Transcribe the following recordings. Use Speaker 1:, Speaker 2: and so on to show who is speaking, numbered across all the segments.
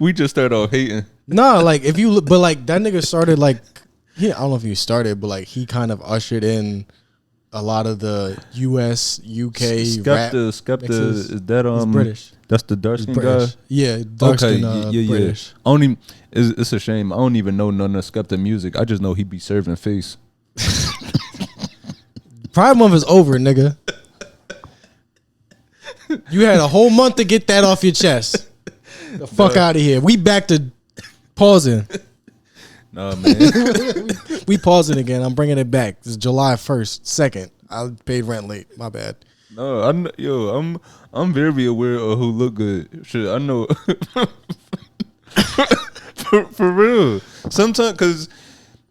Speaker 1: We just started off hating.
Speaker 2: No, like if you look, but like that nigga started like, I don't know if he started, but like he kind of ushered in a lot of the US, UK rap.
Speaker 1: Skepta is that
Speaker 2: He's British.
Speaker 1: That's the dark skin guy.
Speaker 2: Yeah, dark skin.
Speaker 1: Yeah.
Speaker 2: British.
Speaker 1: I don't even. It's a shame. I don't even know none of Skepta music. I just know he be serving face.
Speaker 2: Pride Month is over, nigga. You had a whole month to get that off your chest. The fuck out of here. We back to pausing.
Speaker 1: Nah, man.
Speaker 2: we pausing again. I'm bringing it back. It's July 1st, 2nd. I paid rent late. My bad.
Speaker 1: No, I'm very aware of who look good. Shit, I know. for real. Sometimes, because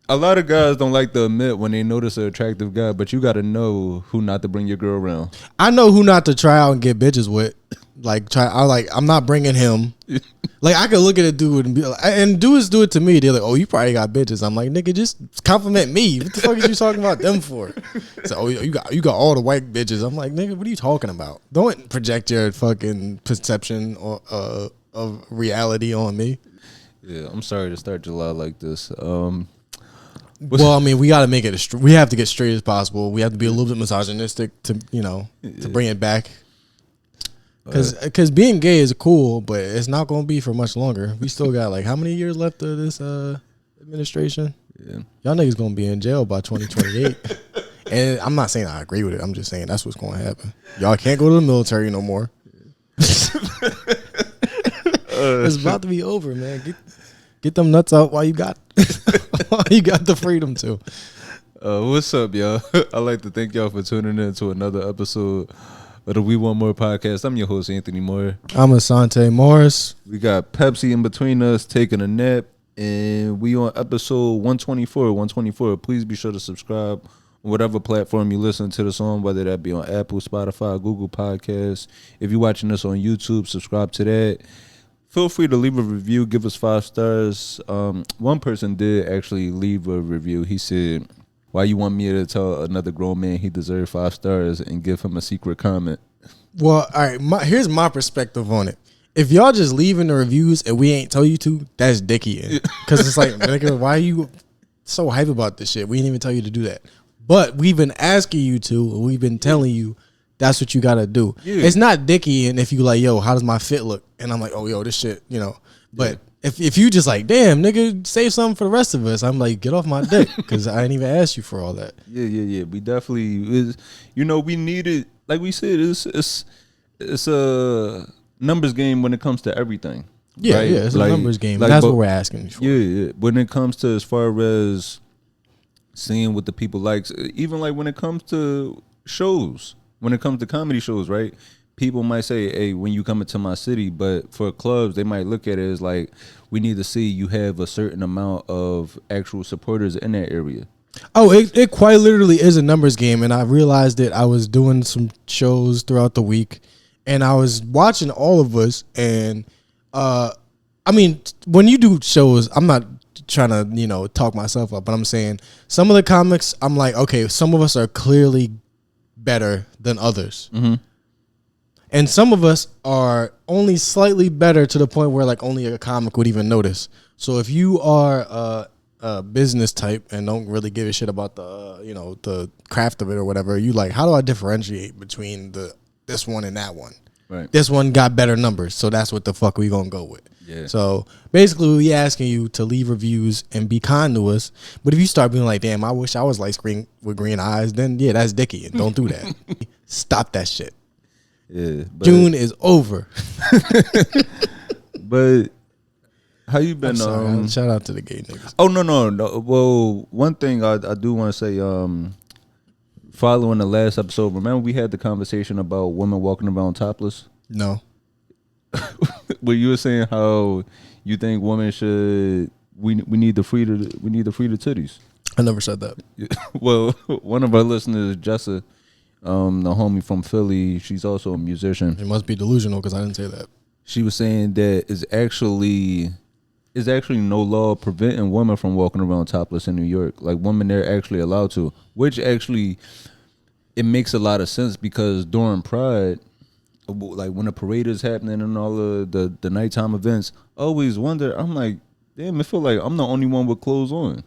Speaker 1: a lot of guys don't like to admit when they notice an attractive guy, but you got to know who not to bring your girl around.
Speaker 2: I know who not to try out and get bitches with. I'm not bringing him. Like, I could look at a dude and be like, and dudes do it to me. They're like, oh, you probably got bitches. I'm like, nigga, just compliment me. What the fuck is you talking about them for? So, oh, you got all the white bitches. I'm like, nigga, what are you talking about? Don't project your fucking perception of reality on me.
Speaker 1: Yeah, I'm sorry to start July like this.
Speaker 2: Well, I mean, we got to make it. We have to get straight as possible. We have to be a little bit misogynistic to bring it back. Because being gay is cool, but it's not going to be for much longer. We still got like how many years left of this administration?
Speaker 1: Yeah,
Speaker 2: y'all niggas going to be in jail by 2028. And I'm not saying I agree with it. I'm just saying that's what's going to happen. Y'all can't go to the military no more. It's about to be over, man. Get them nuts out while you got the freedom to.
Speaker 1: What's up, y'all? I'd like to thank y'all for tuning in to another episode of the We Want More podcast. I'm your host, Anthony Moore.
Speaker 2: I'm Asante Morris.
Speaker 1: We got Pepsi in between us, taking a nap, and we on episode 124. Please be sure to subscribe on whatever platform you listen to this on, whether that be on Apple, Spotify, Google Podcasts. If you're watching this on YouTube, subscribe to that. Feel free to leave a review. Give us 5 stars. One person did actually leave a review. He said, why you want me to tell another grown man he deserves 5 stars and give him a secret comment?
Speaker 2: Well, all right. here's my perspective on it. If y'all just leaving the reviews and we ain't tell you to, that's dicky. Because it's like, nigga, why are you so hype about this shit? We didn't even tell you to do that. But we've been asking you to, and we've been telling you that's what you got to do. Yeah. It's not dicky. And if you like, yo, how does my fit look? And I'm like, oh, yo, this shit, But if you just like, damn, nigga, save something for the rest of us, I'm like, get off my dick, because I didn't even ask you for all that.
Speaker 1: Yeah. We definitely, we need it. Like we said, it's a numbers game when it comes to everything.
Speaker 2: Yeah, right? Yeah, it's a numbers game. That's what we're asking you for.
Speaker 1: Yeah. When it comes to as far as seeing what the people like, even like when it comes to shows, when it comes to comedy shows, right? People might say, hey, when you come into my city, but for clubs, they might look at it as like, we need to see you have a certain amount of actual supporters in that area.
Speaker 2: Oh, it quite literally is a numbers game. And I realized that I was doing some shows throughout the week, and I was watching all of us. And I mean, when you do shows, I'm not trying to, talk myself up, but I'm saying some of the comics, I'm like, okay, some of us are clearly better than others. Mm-hmm. And some of us are only slightly better to the point where like only a comic would even notice. So if you are a business type and don't really give a shit about the craft of it or whatever, you like, how do I differentiate between this one and that one?
Speaker 1: Right.
Speaker 2: This one got better numbers, so that's what the fuck we gonna go with.
Speaker 1: Yeah.
Speaker 2: So basically, we asking you to leave reviews and be kind to us. But if you start being like, damn, I wish I was light skinned with green eyes, then yeah, that's dicky, and don't do that. Stop that shit.
Speaker 1: Yeah,
Speaker 2: June is over.
Speaker 1: But how you been?
Speaker 2: Shout out to the gay niggas.
Speaker 1: Oh no. Well, one thing I do want to say, following the last episode, remember we had the conversation about women walking around topless?
Speaker 2: No.
Speaker 1: Well, you were saying how you think women should we need to free the titties.
Speaker 2: I never said that.
Speaker 1: Well, one of our listeners, Jessa, the homie from Philly, she's also a musician.
Speaker 2: It must be delusional because I didn't say that.
Speaker 1: She was saying that is actually no law preventing women from walking around topless in New York. Like, women there actually allowed to, which actually it makes a lot of sense because during Pride, like when the parade is happening and all of the nighttime events, I always wonder. I'm like, damn, I feel like I'm the only one with clothes on.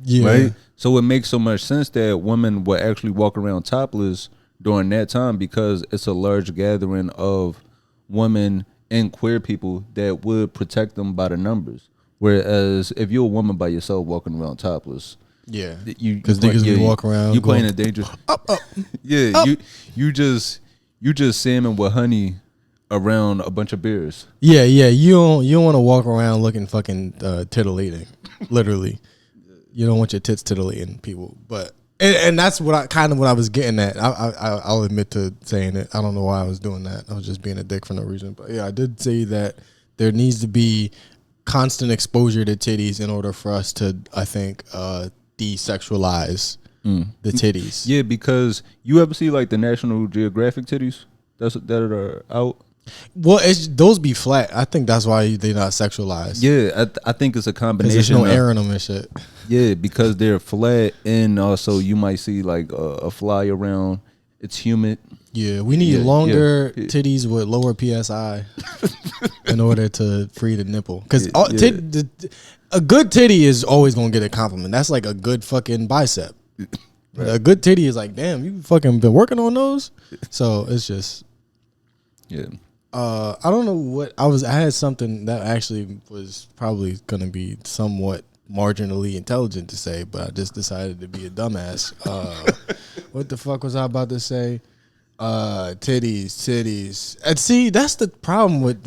Speaker 2: Yeah.
Speaker 1: Right. So it makes so much sense that women will actually walk around topless during that time because it's a large gathering of women and queer people that would protect them by the numbers. Whereas if you're a woman by yourself walking around topless,
Speaker 2: Yeah.
Speaker 1: you
Speaker 2: Because niggas be walk around.
Speaker 1: You playing a dangerous. Yeah.
Speaker 2: Up.
Speaker 1: You just salmon with honey around a bunch of beers.
Speaker 2: Yeah. You don't want to walk around looking fucking titillating. Literally. You don't want your tits titillating people. But and that's what I was getting at. I'll admit to saying it. I don't know why I was doing that. I was just being a dick for no reason. But yeah, I did say that there needs to be constant exposure to titties in order for us to, I think, desexualize the titties.
Speaker 1: Yeah, because you ever see like the National Geographic titties that are out?
Speaker 2: Well, those be flat. I think that's why they're not sexualized.
Speaker 1: Yeah, I think it's a combination.
Speaker 2: There's no air in them and shit.
Speaker 1: Yeah, because they're flat, and also you might see like a fly around. It's humid.
Speaker 2: Yeah, we need longer titties with lower PSI in order to free the nipple. Because a good titty is always gonna get a compliment. That's like a good fucking bicep. Right. A good titty is like, damn, you fucking been working on those. So it's just,
Speaker 1: yeah.
Speaker 2: I don't know what I had something that actually was probably gonna be somewhat marginally intelligent to say, but I just decided to be a dumbass. What the fuck was I about to say? Titties. And see, that's the problem with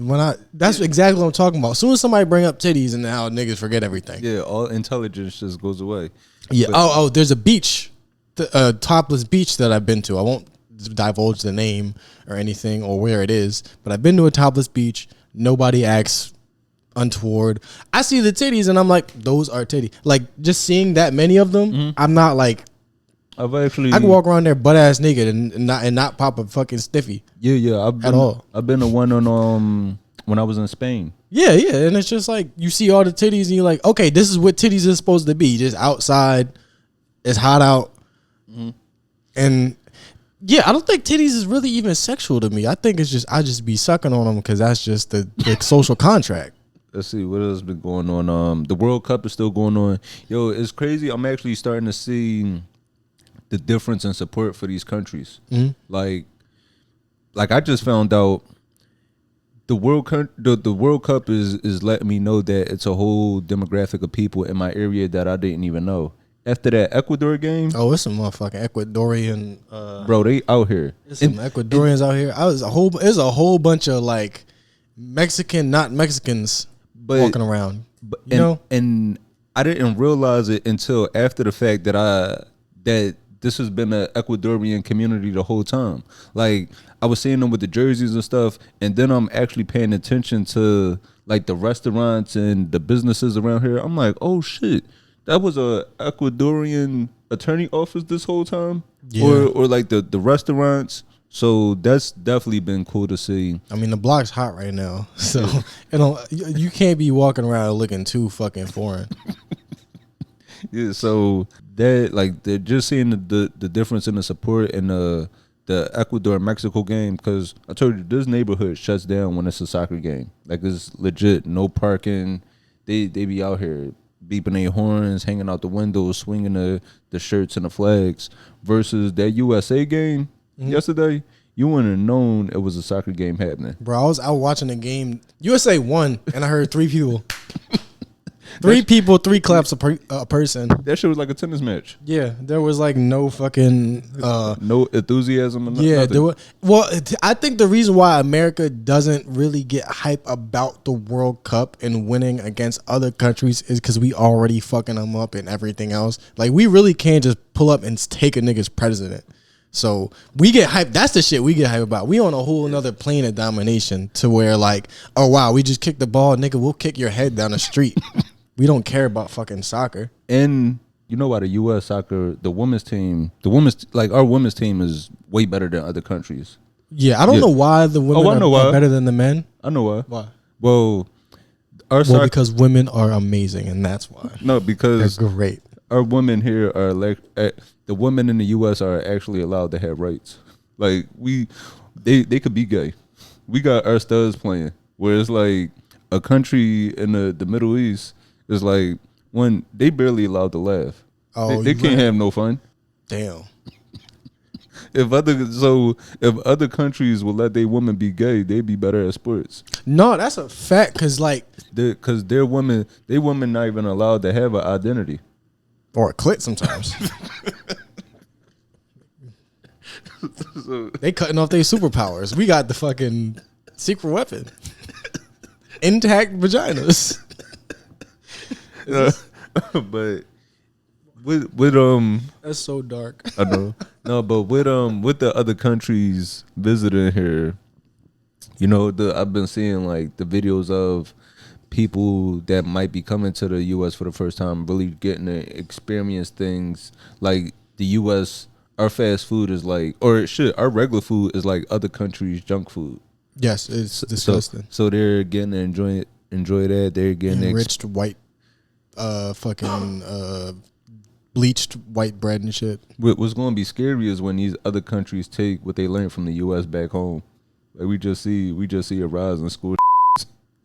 Speaker 2: that's exactly what I'm talking about. As soon as somebody bring up titties and now niggas forget everything.
Speaker 1: Yeah, all intelligence just goes away.
Speaker 2: Yeah. There's a beach, topless beach that I've been to. I won't divulge the name or anything or where it is, but I've been to a topless beach. Nobody acts untoward. I see the titties and I'm like, those are titties. Like just seeing that many of them, I'm not like, I can walk around there butt ass naked and not pop a fucking stiffy.
Speaker 1: Yeah. I've been to one on when I was in Spain.
Speaker 2: Yeah, and it's just like you see all the titties and you're like, okay, this is what titties is supposed to be. Just outside, it's hot out, and yeah, I don't think titties is really even sexual to me. I think it's just I just be sucking on them because that's just the social contract.
Speaker 1: Let's see what else been going on. The World Cup is still going on. Yo, it's crazy. I'm actually starting to see the difference in support for these countries. Like I just found out the World Cup is letting me know that it's a whole demographic of people in my area that I didn't even know. After that Ecuador game,
Speaker 2: it's some motherfucking Ecuadorian,
Speaker 1: bro. They out here.
Speaker 2: There's some Ecuadorians out here. There's a whole bunch of like Mexican, not Mexicans, walking around. You know,
Speaker 1: and I didn't realize it until after the fact that this has been an Ecuadorian community the whole time. Like I was seeing them with the jerseys and stuff, and then I'm actually paying attention to like the restaurants and the businesses around here. I'm like, oh shit, that was a Ecuadorian attorney office this whole time, or like the restaurants. So that's definitely been cool to see.
Speaker 2: I mean, the block's hot right now, so you can't be walking around looking too fucking foreign.
Speaker 1: Yeah, so that like they're just seeing the difference in the support in the Ecuador Mexico game, because I told you this neighborhood shuts down when it's a soccer game. Like it's legit, no parking. They be out here beeping their horns, hanging out the windows, swinging the shirts and the flags. Versus that USA game yesterday, you wouldn't have known it was a soccer game happening.
Speaker 2: Bro, I was out watching the game. USA won, and I heard 3 people. 3 people, 3 claps a person.
Speaker 1: That shit was like a tennis match.
Speaker 2: Yeah, there was like no fucking
Speaker 1: no enthusiasm. Or
Speaker 2: nothing. I think the reason why America doesn't really get hype about the World Cup and winning against other countries is because we already fucking them up and everything else. Like we really can't just pull up and take a nigga's president. So we get hyped. That's the shit we get hyped about. We on a whole another plane of domination to where like, oh wow, we just kicked the ball, nigga. We'll kick your head down the street. We don't care about fucking soccer.
Speaker 1: And you know why the U.S. soccer, our women's team is way better than other countries.
Speaker 2: Yeah, I don't know why the women are better than the men.
Speaker 1: I know why.
Speaker 2: Why?
Speaker 1: Well,
Speaker 2: because women are amazing, and that's why.
Speaker 1: No, because
Speaker 2: they're great.
Speaker 1: Our women here are like the women in the U.S. are actually allowed to have rights. Like they could be gay. we got our studs playing, where it's like a country in the Middle East is like when they barely allowed to laugh.
Speaker 2: Oh,
Speaker 1: They can't have no fun.
Speaker 2: Damn.
Speaker 1: If other countries will let their women be gay, they'd be better at sports.
Speaker 2: No, that's a fact. Cause like,
Speaker 1: Their women not even allowed to have an identity
Speaker 2: or a clit sometimes.
Speaker 1: So,
Speaker 2: They cutting off their superpowers. We got the fucking secret weapon. Intact vaginas.
Speaker 1: but with
Speaker 2: That's so dark.
Speaker 1: I know. No, but with the other countries visiting here, you know, I've been seeing like the videos of people that might be coming to the US for the first time, really getting to experience things like the US. Our fast food is like, our regular food is like other countries' junk food.
Speaker 2: Yes, it's disgusting.
Speaker 1: So they're getting to enjoy that. They're getting
Speaker 2: enriched white, bleached white bread and shit.
Speaker 1: What's going to be scary is when these other countries take what they learned from the U.S. back home. Like we just see a rise in school.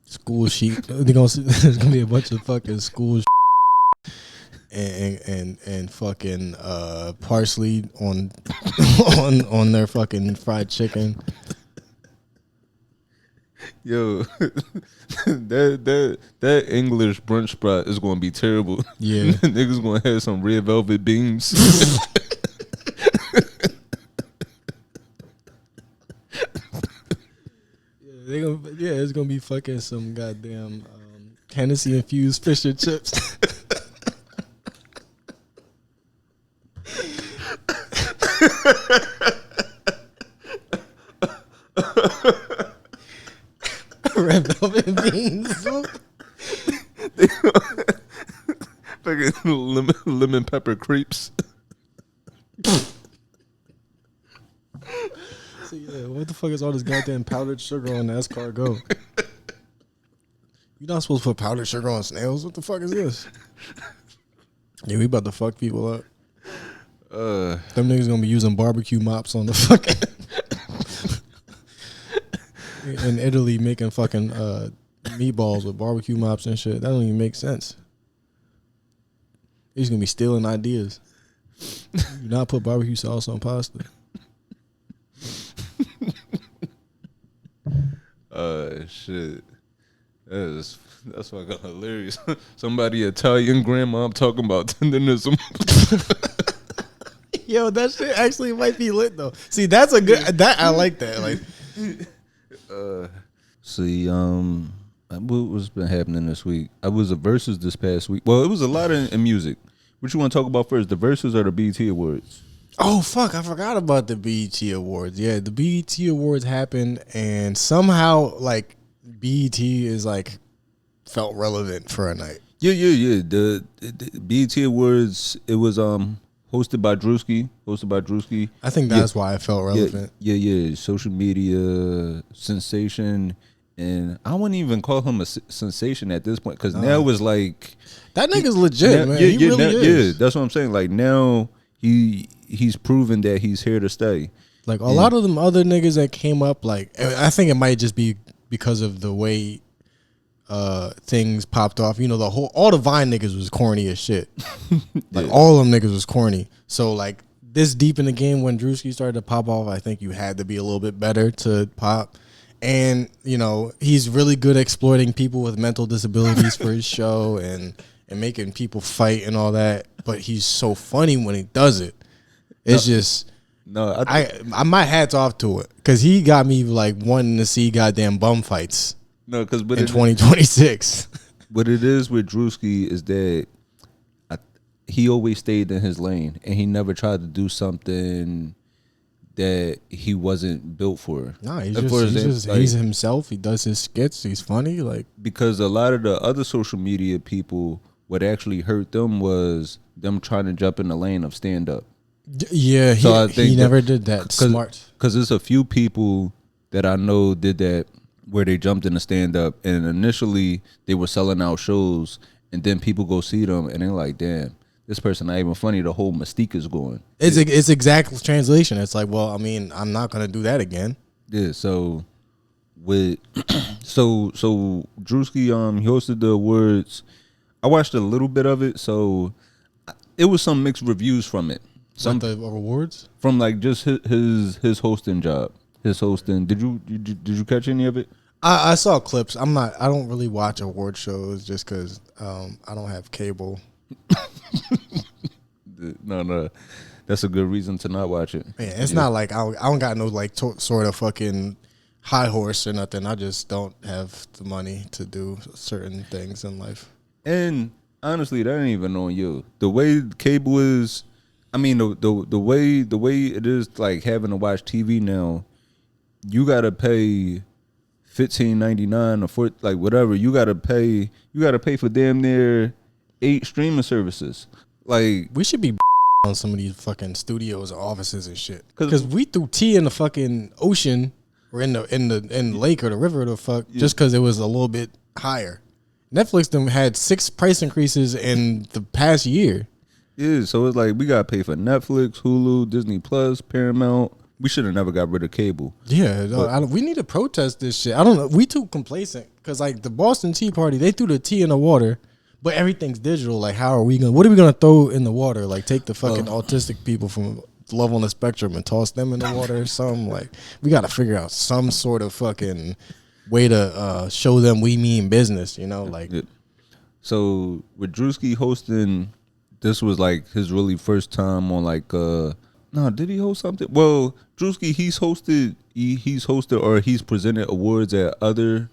Speaker 2: School sheet. There's gonna be a bunch of fucking school and fucking parsley on on their fucking fried chicken.
Speaker 1: Yo, that English brunch spot is gonna be terrible.
Speaker 2: Yeah,
Speaker 1: niggas gonna have some red velvet beans.
Speaker 2: It's gonna be fucking some goddamn Hennessy infused fish and chips. Red velvet beans.
Speaker 1: Fucking lemon pepper crepes.
Speaker 2: So yeah, what the fuck is all this goddamn powdered sugar on the escargot? You're not supposed to put powdered sugar on snails. What the fuck is this? Yeah, we about to fuck people up. Them niggas gonna be using barbecue mops on the fucking in Italy making fucking meatballs with barbecue mops and shit. That don't even make sense. He's gonna be stealing ideas. Do not put barbecue sauce on pasta.
Speaker 1: Shit. That's fucking hilarious. Somebody Italian grandma talking about tenderism.
Speaker 2: Yo, that shit actually might be lit though. See, that's a good that I like that. Like
Speaker 1: what's been happening this week? I was a Versus this past week. Well, it was a lot in music. What you want to talk about first? The Versus or the BET Awards?
Speaker 2: Oh fuck, I forgot about the BET Awards. Yeah, the BET Awards happened and somehow like BET is like felt relevant for a night.
Speaker 1: Yeah. The BET Awards, it was hosted by Druski.
Speaker 2: I think that's why it felt relevant.
Speaker 1: Yeah. Social media sensation, and I wouldn't even call him a sensation at this point because now it's like
Speaker 2: that nigga's legit, man. He really is.
Speaker 1: Yeah, that's what I'm saying. Like now he's proven that he's here to stay.
Speaker 2: Like a lot of them other niggas that came up, like I think it might just be because of the way things popped off. You know, all the Vine niggas was corny as shit. Like all of them niggas was corny. So like this deep in the game when Druski started to pop off, I think you had to be a little bit better to pop. And you know, he's really good at exploiting people with mental disabilities for his show and making people fight and all that. But he's so funny when he does it. It's just I my hat's off to it because he got me like wanting to see goddamn bum fights.
Speaker 1: No, because
Speaker 2: in 2026.
Speaker 1: What it is with Druski is that he always stayed in his lane and he never tried to do something that he wasn't built for.
Speaker 2: Nah, he's himself. He does his skits. He's funny. Like
Speaker 1: because a lot of the other social media people, what actually hurt them was them trying to jump in the lane of stand up.
Speaker 2: Yeah, so he never did that. Smart.
Speaker 1: Because there's a few people that I know did that where they jumped in the stand up and initially they were selling out shows and then people go see them and they're like, damn, this person not even funny. The whole mystique is going.
Speaker 2: It's exact translation. It's like, well, I mean, I'm not gonna do that again.
Speaker 1: Yeah. So with so Druski he hosted the awards. I watched a little bit of it, so it was some mixed reviews from it. Some
Speaker 2: the awards
Speaker 1: from like just his hosting job. His hosting. Did you catch any of it?
Speaker 2: I saw clips. I don't really watch award shows just because I don't have cable.
Speaker 1: No, that's a good reason to not watch it.
Speaker 2: Man, it's not like I don't got no like sort of fucking high horse or nothing. I just don't have the money to do certain things in life.
Speaker 1: And honestly, that ain't even on you. The way cable is, I mean, the way it is like having to watch TV now, you gotta pay $15.99 or for like whatever. You gotta pay for damn near 8 streaming services. Like
Speaker 2: we should be on some of these fucking studios or offices and shit. Because we threw tea in the fucking ocean or in the lake or the river or the fuck just because it was a little bit higher. Netflix them had 6 price increases in the past year.
Speaker 1: Yeah, so it's like we gotta pay for Netflix, Hulu, Disney Plus, Paramount. We should have never got rid of cable.
Speaker 2: Yeah, we need to protest this shit. I don't know. We too complacent because like the Boston Tea Party, they threw the tea in the water, but everything's digital. Like, what are we gonna throw in the water? Like, take the fucking autistic people from Love on the Spectrum and toss them in the water or something? Like, we got to figure out some sort of fucking way to show them we mean business. You know, like.
Speaker 1: Yeah. So with Druski hosting, this was like his really first time on like. No, did he host something? Well, Druski, he's hosted or he's presented awards at other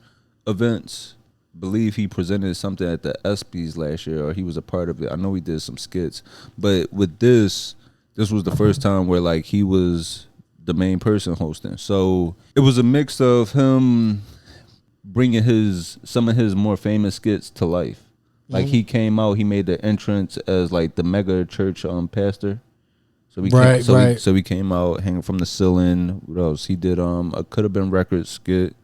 Speaker 1: events. Believe he presented something at the ESPYs last year, or he was a part of it. I know he did some skits, but with this was the first time where like he was the main person hosting. So it was a mix of him bringing some of his more famous skits to life. Like he came out, he made the entrance as like the mega church pastor. So we came out hanging from the ceiling. What else? He did a Could Have Been Records skit.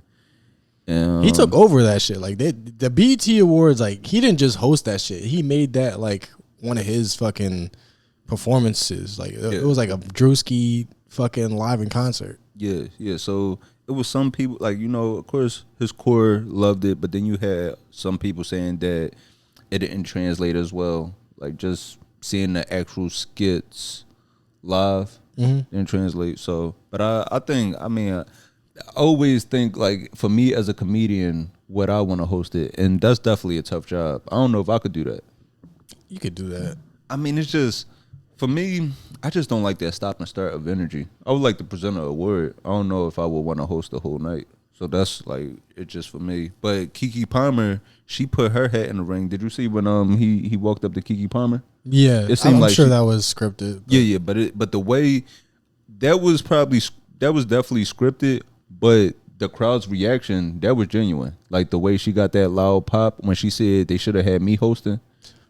Speaker 2: He took over that shit. Like the BET Awards, like he didn't just host that shit. He made that like one of his fucking performances. Like it was like a Druski fucking live in concert.
Speaker 1: Yeah. So it was some people like, you know, of course his core loved it, but then you had some people saying that it didn't translate as well. Like just seeing the actual skits live didn't translate. So, but I think, I mean, I always think like for me as a comedian, what I want to host it, and that's definitely a tough job. I don't know if I could do that.
Speaker 2: You could do that.
Speaker 1: I mean, it's just for me. I just don't like that stop and start of energy. I would like to present an award. I don't know if I would want to host the whole night. So that's like it's just for me. But Keke Palmer, she put her hat in the ring. Did you see when he walked up to Keke Palmer?
Speaker 2: Yeah,
Speaker 1: it seemed
Speaker 2: I'm
Speaker 1: like
Speaker 2: sure that was scripted.
Speaker 1: Yeah, but the way that was definitely scripted. But the crowd's reaction, that was genuine. Like the way she got that loud pop when she said they should have had me hosting.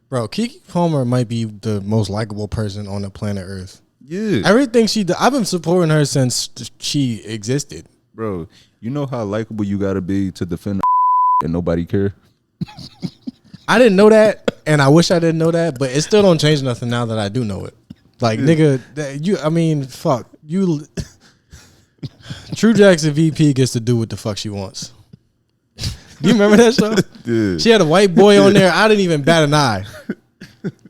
Speaker 2: Bro, Keke Palmer might be the most likable person on the planet Earth.
Speaker 1: Yeah,
Speaker 2: everything she did, I've been supporting her since she existed.
Speaker 1: Bro, you know how likable you gotta be to defend and nobody care.
Speaker 2: I didn't know that, and I wish I didn't know that, but it still don't change nothing now that I do know it. Like, nigga, fuck. You True Jackson VP gets to do what the fuck she wants. Do you remember that show?
Speaker 1: Yeah.
Speaker 2: She had a white boy on there. I didn't even bat an eye.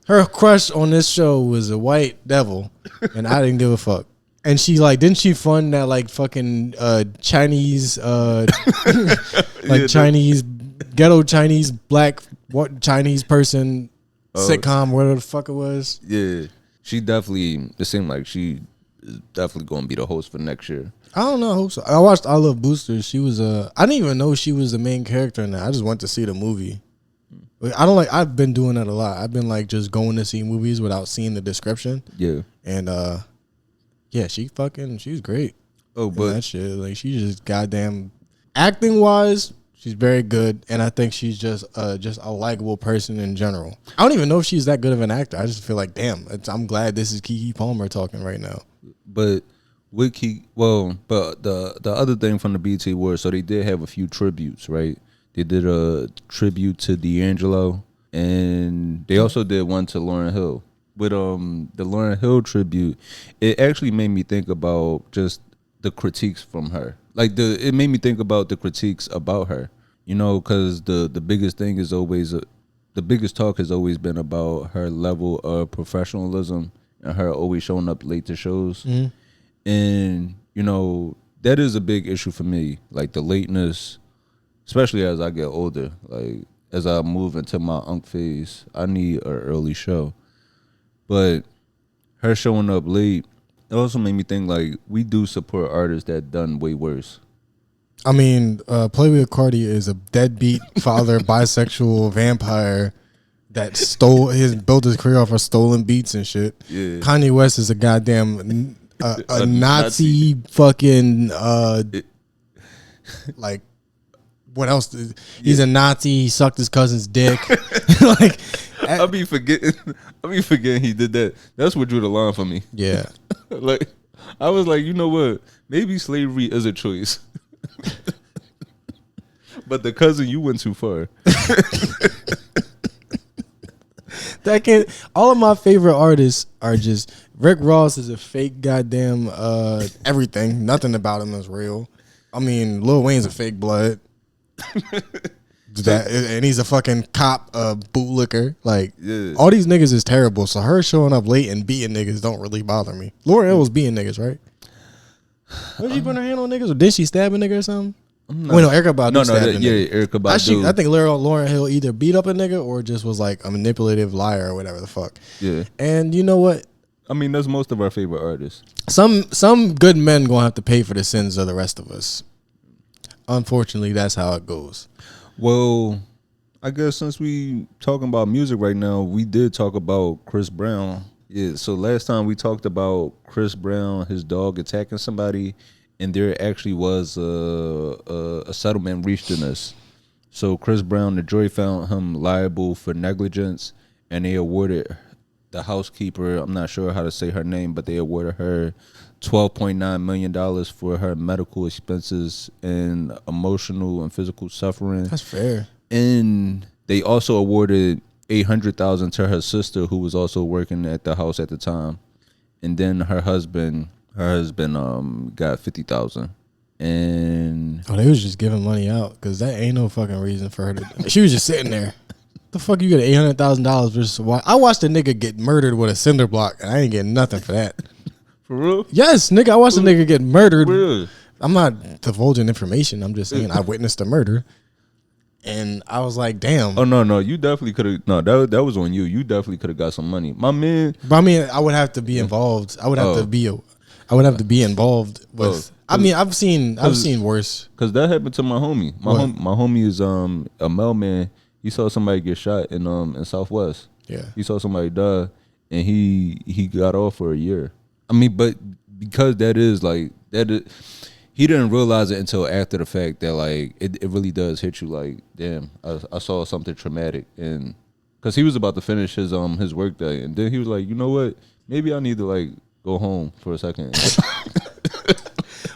Speaker 2: Her crush on this show was a white devil, and I didn't give a fuck. And she didn't she fund that like fucking Chinese Chinese ghetto Chinese black Chinese person sitcom, whatever the fuck it was?
Speaker 1: Yeah, it seemed like she is definitely going to be the host for next year.
Speaker 2: I don't know. I hope so. I watched I Love Boosters. She was I didn't even know she was the main character in that. I just went to see the movie. I've been doing that a lot. I've been like just going to see movies without seeing the description.
Speaker 1: Yeah.
Speaker 2: And yeah, she's great.
Speaker 1: Oh, but
Speaker 2: that shit, like she's just goddamn acting wise, she's very good, and I think she's just a likable person in general. I don't even know if she's that good of an actor. I just feel like, damn, I'm glad this is Keke Palmer talking right now.
Speaker 1: But with but the other thing from the BET Awards, so they did have a few tributes, right? They did a tribute to D'Angelo, and they also did one to Lauryn Hill. With the Lauryn Hill tribute, it actually made me think about just the critiques from her. like it made me think about the critiques about her. You know, because the biggest thing is always the biggest talk has always been about her level of professionalism and her always showing up late to shows. And you know, that is a big issue for me. Like the lateness, especially as I get older. Like as I move into my unk phase, I need an early show. But her showing up late, it also made me think like we do support artists that done way worse.
Speaker 2: I mean, Playboi Carti is a deadbeat father, bisexual vampire that built his career off of stolen beats and shit.
Speaker 1: Yeah.
Speaker 2: Kanye West is a goddamn a Nazi fucking like what else? He's a Nazi. He sucked his cousin's dick. Like
Speaker 1: I be forgetting he did that. That's what drew the line for me.
Speaker 2: Yeah.
Speaker 1: Like I was like, you know what? Maybe slavery is a choice. But the cousin, you went too far.
Speaker 2: All of my favorite artists are just Rick Ross is a fake goddamn everything. Nothing about him is real. I mean, Lil Wayne's a fake blood. And he's a fucking cop, bootlicker. Like all these niggas is terrible. So her showing up late and beating niggas don't really bother me. Lauryn Hill was beating niggas, right? Did she put her hand on niggas, or did she stab a nigga or something? Wait, no, Erykah Badu stabbed a nigga.
Speaker 1: Yeah, Erykah Badu.
Speaker 2: I think Lauryn Hill either beat up a nigga or just was like a manipulative liar or whatever the fuck.
Speaker 1: Yeah.
Speaker 2: And you know what?
Speaker 1: I mean, that's most of our favorite artists.
Speaker 2: Some good men gonna have to pay for the sins of the rest of us. Unfortunately, that's how it goes.
Speaker 1: Well, I guess since we talking about music right now, we did talk about Chris Brown. Yeah, so last time we talked about Chris Brown, his dog attacking somebody, and there actually was a settlement reached in this. So Chris Brown, the jury found him liable for negligence, and they awarded the housekeeper, I'm not sure how to say her name, but they awarded her $12.9 million for her medical expenses and emotional and physical suffering.
Speaker 2: That's fair.
Speaker 1: And they also awarded $800,000 to her sister, who was also working at the house at the time. And then her husband got $50,000. And
Speaker 2: they was just giving money out because that ain't no fucking reason for her to. She was just sitting there. The fuck you get $800,000 versus why? I watched a nigga get murdered with a cinder block and I ain't getting nothing for that.
Speaker 1: For real?
Speaker 2: Yes, nigga. I watched a nigga get murdered.
Speaker 1: Really?
Speaker 2: I'm not divulging information. I'm just saying I witnessed a murder. And I was like, damn.
Speaker 1: Oh no, you definitely could have. No, that was on you. You definitely could have got some money, my man.
Speaker 2: But I mean, I would have to be involved. I would have to be involved with. I mean, I've seen worse.
Speaker 1: Cause that happened to my homie. My homie is a mailman. He saw somebody get shot in Southwest. Yeah, he saw somebody die, and he got off for a year. I mean, but because that is like that is. He didn't realize it until after the fact that like it really does hit you like, damn, I saw something traumatic, and because he was about to finish his work day, and then he was like, you know what, maybe I need to like go home for a second.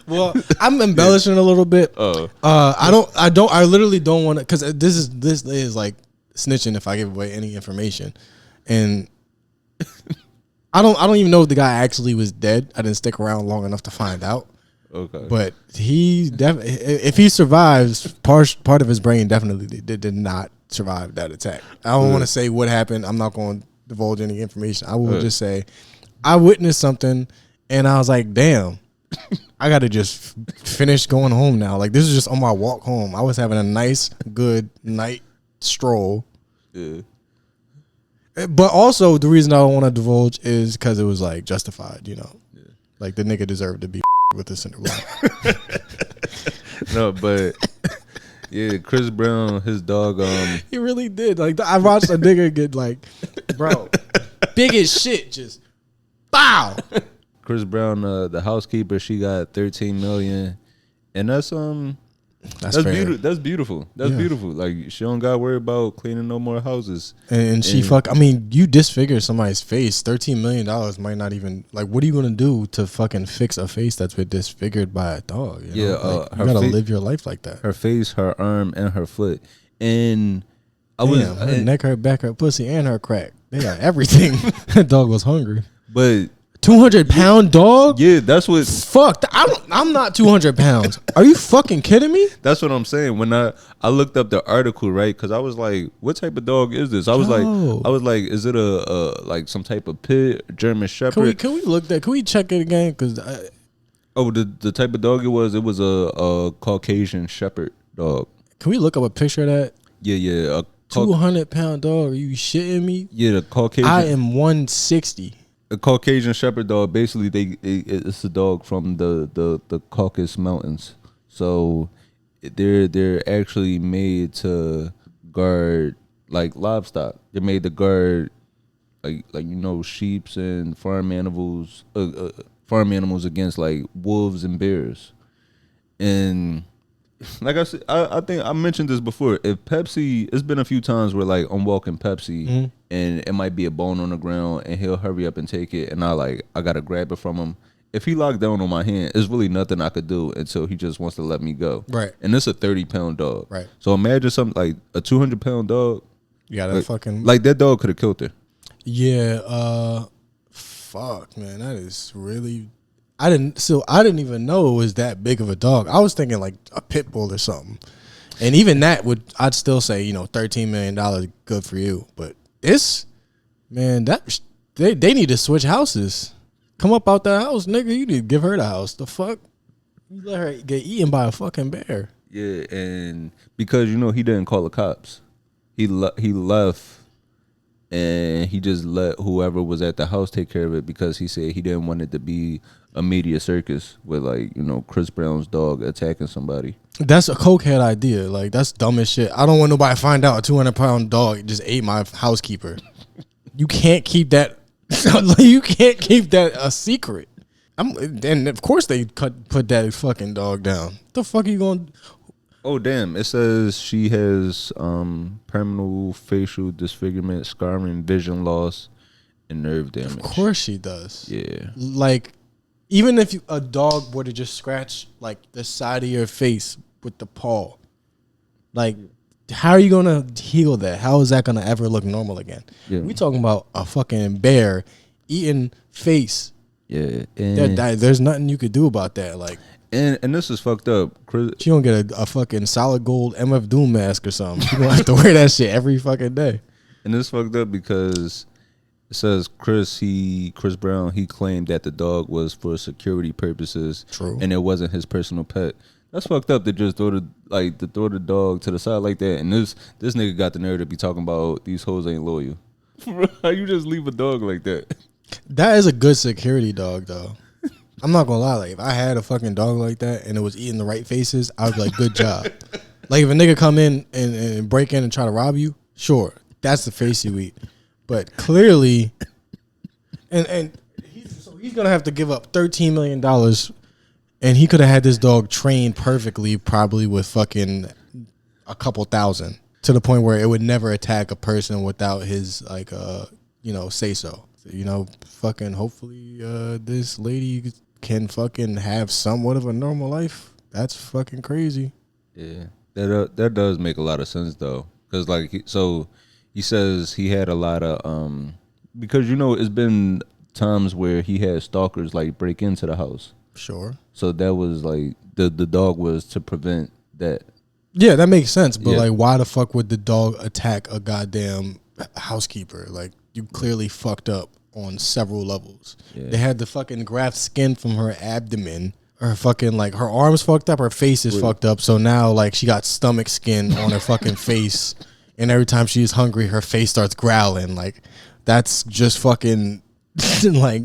Speaker 2: Well, I'm embellishing a little bit. I literally don't want to, because this is like snitching if I give away any information, and I don't even know if the guy actually was dead. I didn't stick around long enough to find out. Okay, but he definitely, if he survives, part of his brain definitely did not survive that attack. I don't want to say what happened. I'm not going to divulge any information. I will just say I witnessed something, and I was like, damn, I got to just finish going home now. Like, this is just on my walk home. I was having a nice, good night stroll. Yeah. But also, the reason I don't want to divulge is because it was like justified, you know. Yeah. Like, the nigga deserved to be with the cinder block.
Speaker 1: No, but yeah, Chris Brown, his dog,
Speaker 2: he really did. Like, I watched a nigga get like, bro, big as shit, just bow.
Speaker 1: Chris Brown, the housekeeper, she got $13 million, and that's beautiful. That's beautiful. That's beautiful. Like, she don't got to worry about cleaning no more houses.
Speaker 2: And she I mean, you disfigure somebody's face. $13 million might not even, like, what are you gonna do to fucking fix a face that's been disfigured by a dog? You know? Like, you gotta live your life like that.
Speaker 1: Her face, her arm, and her foot, and
Speaker 2: her neck, her back, her pussy, and her crack. They got everything. That dog was hungry.
Speaker 1: But
Speaker 2: 200-pound dog?
Speaker 1: Yeah, that's what.
Speaker 2: Fuck. I'm not 200 pounds. Are you fucking kidding me?
Speaker 1: That's what I'm saying. When I looked up the article, right? Because I was like, what type of dog is this? I was like, is it a like some type of pit, German Shepherd?
Speaker 2: Can we look that? Can we check it again? Because
Speaker 1: the type of dog it was a Caucasian Shepherd dog.
Speaker 2: Can we look up a picture of that?
Speaker 1: Yeah.
Speaker 2: 200-pound dog? Are you shitting me?
Speaker 1: Yeah, the Caucasian.
Speaker 2: I am 160.
Speaker 1: A Caucasian Shepherd dog. Basically, it's a dog from the Caucasus Mountains. So they're actually made to guard like livestock. They're made to guard like sheeps and farm animals against like wolves and bears. And like I said, I think I mentioned this before. If Pepsi, it's been a few times where like I'm walking Pepsi and it might be a bone on the ground and he'll hurry up and take it and I gotta grab it from him. If he locked down on my hand, there's really nothing I could do until he just wants to let me go.
Speaker 2: Right.
Speaker 1: And it's a 30-pound dog.
Speaker 2: Right.
Speaker 1: So imagine something like a 200-pound dog.
Speaker 2: Yeah, that fucking
Speaker 1: like that dog could have killed her.
Speaker 2: Yeah. Fuck, man, that is really. I didn't even know it was that big of a dog. I was thinking like a pit bull or something. And even that I'd still say, $13 million, good for you. But man, they need to switch houses. Come up out that house, nigga. You need to give her the house. The fuck? You let her get eaten by a fucking bear.
Speaker 1: Yeah, and because, he didn't call the cops. He left. And he just let whoever was at the house take care of it because he said he didn't want it to be a media circus with Chris Brown's dog attacking somebody.
Speaker 2: That's a cokehead idea. Like, that's dumb as shit. I don't want nobody to find out a 200-pound dog just ate my housekeeper. You can't keep that. You can't keep that a secret. And of course they put that fucking dog down. What the fuck are you going?
Speaker 1: Oh damn! It says she has permanent facial disfigurement, scarring, vision loss, and nerve damage.
Speaker 2: Of course she does.
Speaker 1: Yeah.
Speaker 2: Like, even if a dog were to just scratch like the side of your face with the paw, like, how are you gonna heal that? How is that gonna ever look normal again? Yeah. We talking about a fucking bear eating face.
Speaker 1: Yeah.
Speaker 2: There's nothing you could do about that. Like.
Speaker 1: And this is fucked up.
Speaker 2: She don't get a fucking solid gold MF Doom mask or something. She gonna have to wear that shit every fucking day.
Speaker 1: And this fucked up because it says Chris Brown, he claimed that the dog was for security purposes.
Speaker 2: True. And
Speaker 1: it wasn't his personal pet. That's fucked up to just throw the dog to the side like that. And this nigga got the nerve to be talking about these hoes ain't loyal. How you just leave a dog like that?
Speaker 2: That is a good security dog though. I'm not gonna lie, like if I had a fucking dog like that and it was eating the right faces, I would be like, good job. Like if a nigga come in and break in and try to rob you, sure, that's the face you eat. But clearly, and he's gonna have to give up $13 million, and he could have had this dog trained perfectly, probably with fucking a couple thousand, to the point where it would never attack a person without his say so. Fucking hopefully this lady can fucking have somewhat of a normal life. That's fucking crazy.
Speaker 1: Yeah, that does make a lot of sense though, because he says he had a lot of because it's been times where he had stalkers like break into the house.
Speaker 2: Sure. So
Speaker 1: that was like the dog was to prevent that.
Speaker 2: Yeah, that makes sense. But like, why the fuck would the dog attack a goddamn housekeeper? Like, you clearly fucked up on several levels. Yeah. They had the fucking graft skin from her abdomen. Her fucking, like, her arms fucked up, her face is fucked up. So now, like, she got stomach skin on her fucking face. And every time she's hungry, her face starts growling. Like, that's just fucking, like,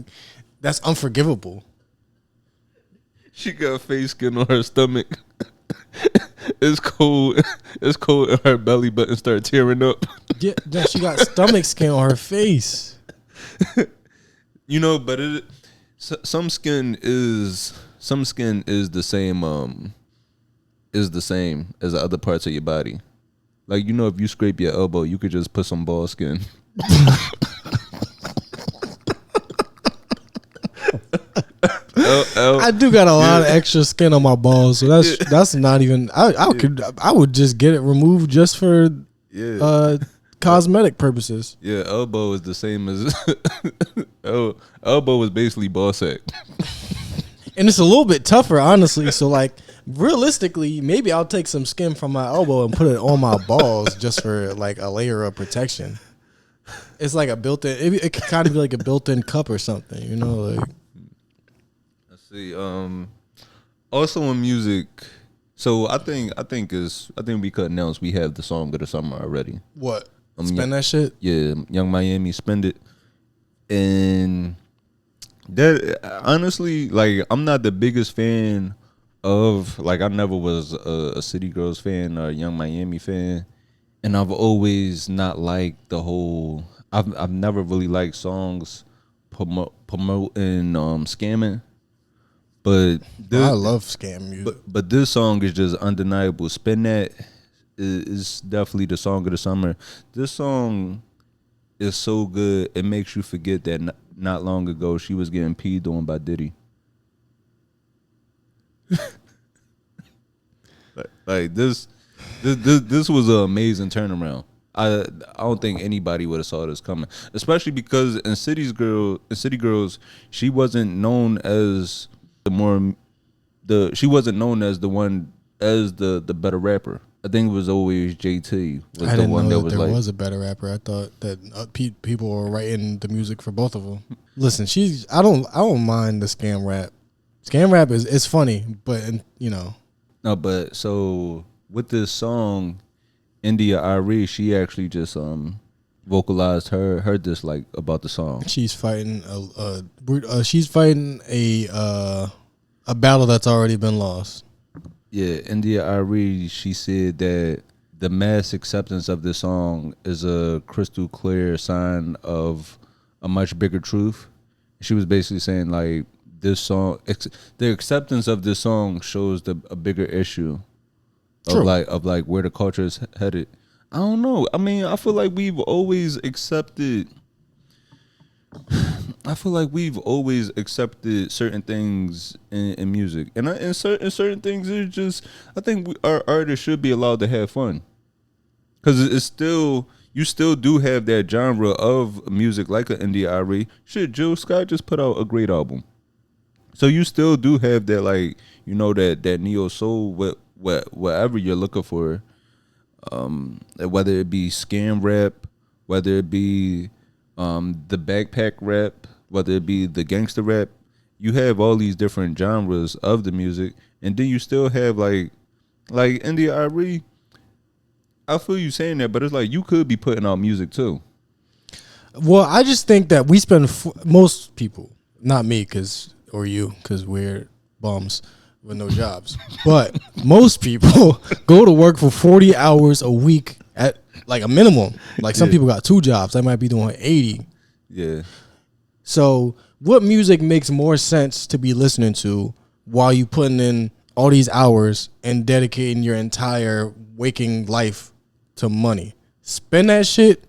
Speaker 2: that's unforgivable.
Speaker 1: She got face skin on her stomach. It's cold. It's cold, and her belly button start tearing up.
Speaker 2: Yeah, she got stomach skin on her face.
Speaker 1: But some skin is the same as the other parts of your body. Like, if you scrape your elbow, you could just put some ball skin.
Speaker 2: I do got a lot of extra skin on my balls, so that's not even. I would just get it removed just for cosmetic purposes.
Speaker 1: Yeah, elbow is the same as elbow is basically ball sack.
Speaker 2: And it's a little bit tougher, honestly. So, like, realistically, maybe I'll take some skin from my elbow and put it on my balls just for, like, a layer of protection. It's like a built-in, it could kind of be like a built-in cup or something, you know? Like,
Speaker 1: Let's see. Also in music, so I think we could announce we have the song of the summer already.
Speaker 2: what? Spend that shit?
Speaker 1: Yeah, Young Miami, Spend It. And that, honestly, like, I'm not the biggest fan of, like, I never was a City Girls fan or a Young Miami fan, and I've always not liked the whole. I've never really liked songs promoting scamming, but
Speaker 2: I love scam music.
Speaker 1: but this song is just undeniable. Spend That is definitely the song of the summer. This song is so good, it makes you forget that not long ago she was getting peed on by Diddy. like this was an amazing turnaround. I don't think anybody would have saw this coming, especially because in City Girls, she wasn't known as she wasn't known as the one as the better rapper. I think it was always JT was
Speaker 2: I
Speaker 1: the
Speaker 2: didn't
Speaker 1: one
Speaker 2: know
Speaker 1: that
Speaker 2: that
Speaker 1: was
Speaker 2: there
Speaker 1: like
Speaker 2: was a better rapper. I thought that people were writing the music for both of them. Listen, I don't mind the scam rap. Scam rap is funny, but you know.
Speaker 1: No, but so with this song, India Arie, she actually just vocalized her dislike about the song.
Speaker 2: She's fighting a battle that's already been lost.
Speaker 1: Yeah, India Arie, she said that the mass acceptance of this song is a crystal clear sign of a much bigger truth. She was basically saying, like, this song, the acceptance of this song shows a bigger issue of
Speaker 2: True.
Speaker 1: of where the culture is headed. I don't know. I mean, I feel like we've always accepted. I feel like we've always accepted certain things in music, and certain things is just. I think our artists should be allowed to have fun, because it's still, you still do have that genre of music like an India Arie. Shit, Jill Scott just put out a great album, so you still do have that, like, you know, that neo soul, whatever you're looking for, whether it be scam rap, whether it be the backpack rap, whether it be the gangster rap. You have all these different genres of the music, and then you still have like India Arie. I feel you saying that, but it's like you could be putting out music too.
Speaker 2: Well, I just think that we spend most people, not me, or you, because we're bums with no jobs, but most people go to work for 40 hours a week at like a minimum. Like some people got 2 jobs. They might be doing 80.
Speaker 1: Yeah.
Speaker 2: So what music makes more sense to be listening to while you putting in all these hours and dedicating your entire waking life to money? Spend that shit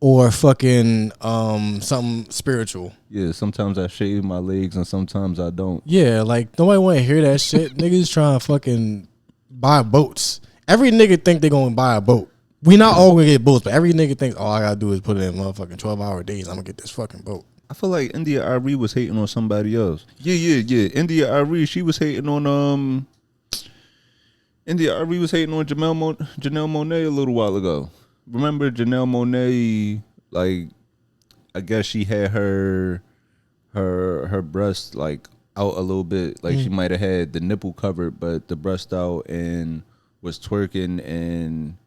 Speaker 2: or fucking something spiritual.
Speaker 1: Yeah, sometimes I shave my legs and sometimes I don't.
Speaker 2: Yeah, like nobody want to hear that shit. Niggas trying to fucking buy boats. Every nigga think they gonna buy a boat. We not all gonna get boats, but every nigga thinks all I gotta do is put it in motherfucking 12-hour days. I'm gonna get this fucking boat.
Speaker 1: I feel like India Arie was hating on somebody else. Yeah. India Arie, she was hating on India Arie was hating on Janelle Monáe a little while ago. Remember Janelle Monáe? Like, I guess she had her breast like out a little bit. Like she might have had the nipple covered, but the breast out, and was twerking, and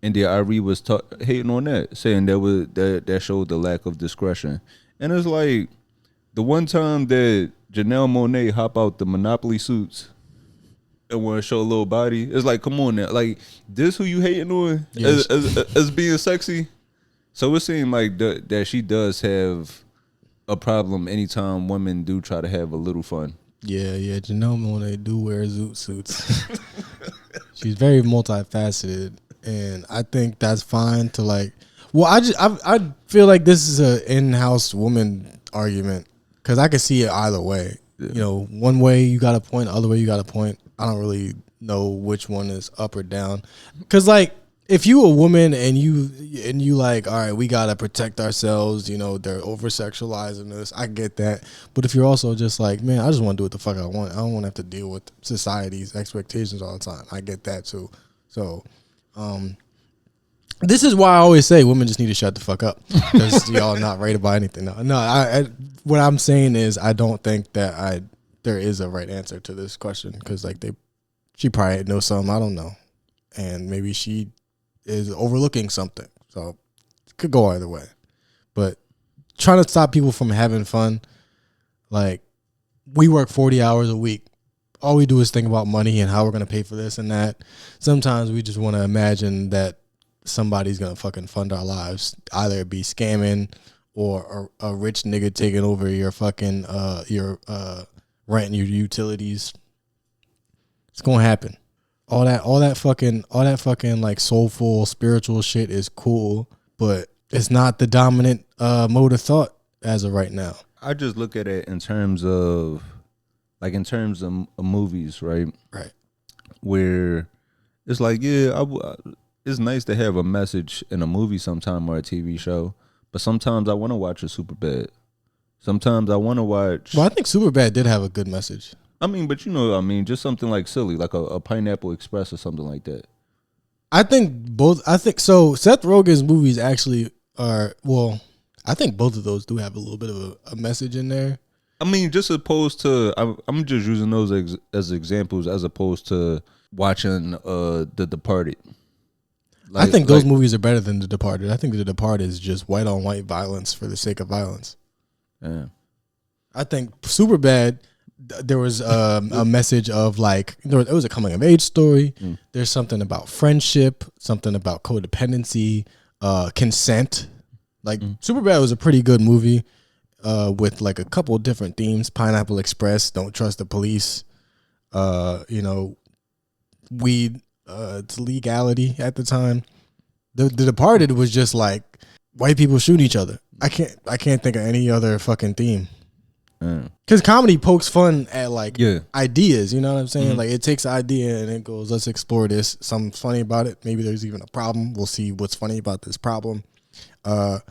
Speaker 1: India Arie was hating on that, saying that showed the lack of discretion. And it's like the one time that Janelle Monáe hop out the Monopoly suits and want to show a little body, it's like, come on now, like, this who you hating on as being sexy? So it seemed like that she does have a problem anytime women do try to have a little fun.
Speaker 2: Yeah, Janelle Monáe do wear zoot suits. She's very multifaceted, and I think that's fine to like. Well, I feel like this is a in-house woman argument because I can see it either way. Yeah. You know, one way you got a point, other way you got a point. I don't really know which one is up or down because, like, if you a woman and you like, all right, we gotta protect ourselves, you know, they're over sexualizing us. I get that. But if you're also just like, man, I just want to do what the fuck I want. I don't want to have to deal with society's expectations all the time. I get that too. So, this is why I always say women just need to shut the fuck up because y'all not right about anything. No, I what I'm saying is I don't think that there is a right answer to this question because like she probably knows something I don't know, and maybe she is overlooking something. So it could go either way. But trying to stop people from having fun, like we work 40 hours a week. All we do is think about money and how we're going to pay for this and that. Sometimes we just want to imagine that somebody's going to fucking fund our lives. Either it be scamming or a rich nigga taking over your fucking, your rent and your utilities. It's going to happen. All that fucking like soulful spiritual shit is cool, but it's not the dominant mode of thought as of right now.
Speaker 1: I just look at it in terms of movies, right?
Speaker 2: Right.
Speaker 1: Where it's like, yeah, it's nice to have a message in a movie sometime or a TV show, but sometimes I want to watch a Superbad. Sometimes I want to watch.
Speaker 2: Well, I think Superbad did have a good message.
Speaker 1: I mean, but just something like silly, like a Pineapple Express or something like that.
Speaker 2: I think so. Seth Rogen's movies actually are, well, I think both of those do have a little bit of a message in there.
Speaker 1: I mean, just opposed to, I'm just using those as examples as opposed to watching The Departed.
Speaker 2: I think those movies are better than The Departed. I think The Departed is just white on white violence for the sake of violence.
Speaker 1: Yeah.
Speaker 2: I think Superbad, there was a message of like, it was a coming of age story. There's something about friendship, something about codependency, consent. Like Superbad was a pretty good movie with like a couple different themes. Pineapple Express, don't trust the police. Weed, it's legality at the time. The Departed was just like white people shoot each other. I can't think of any other fucking theme. Because comedy pokes fun at like ideas, you know what I'm saying? Like it takes an idea and it goes, let's explore this. Something's funny about it. Maybe there's even a problem. We'll see what's funny about this problem. And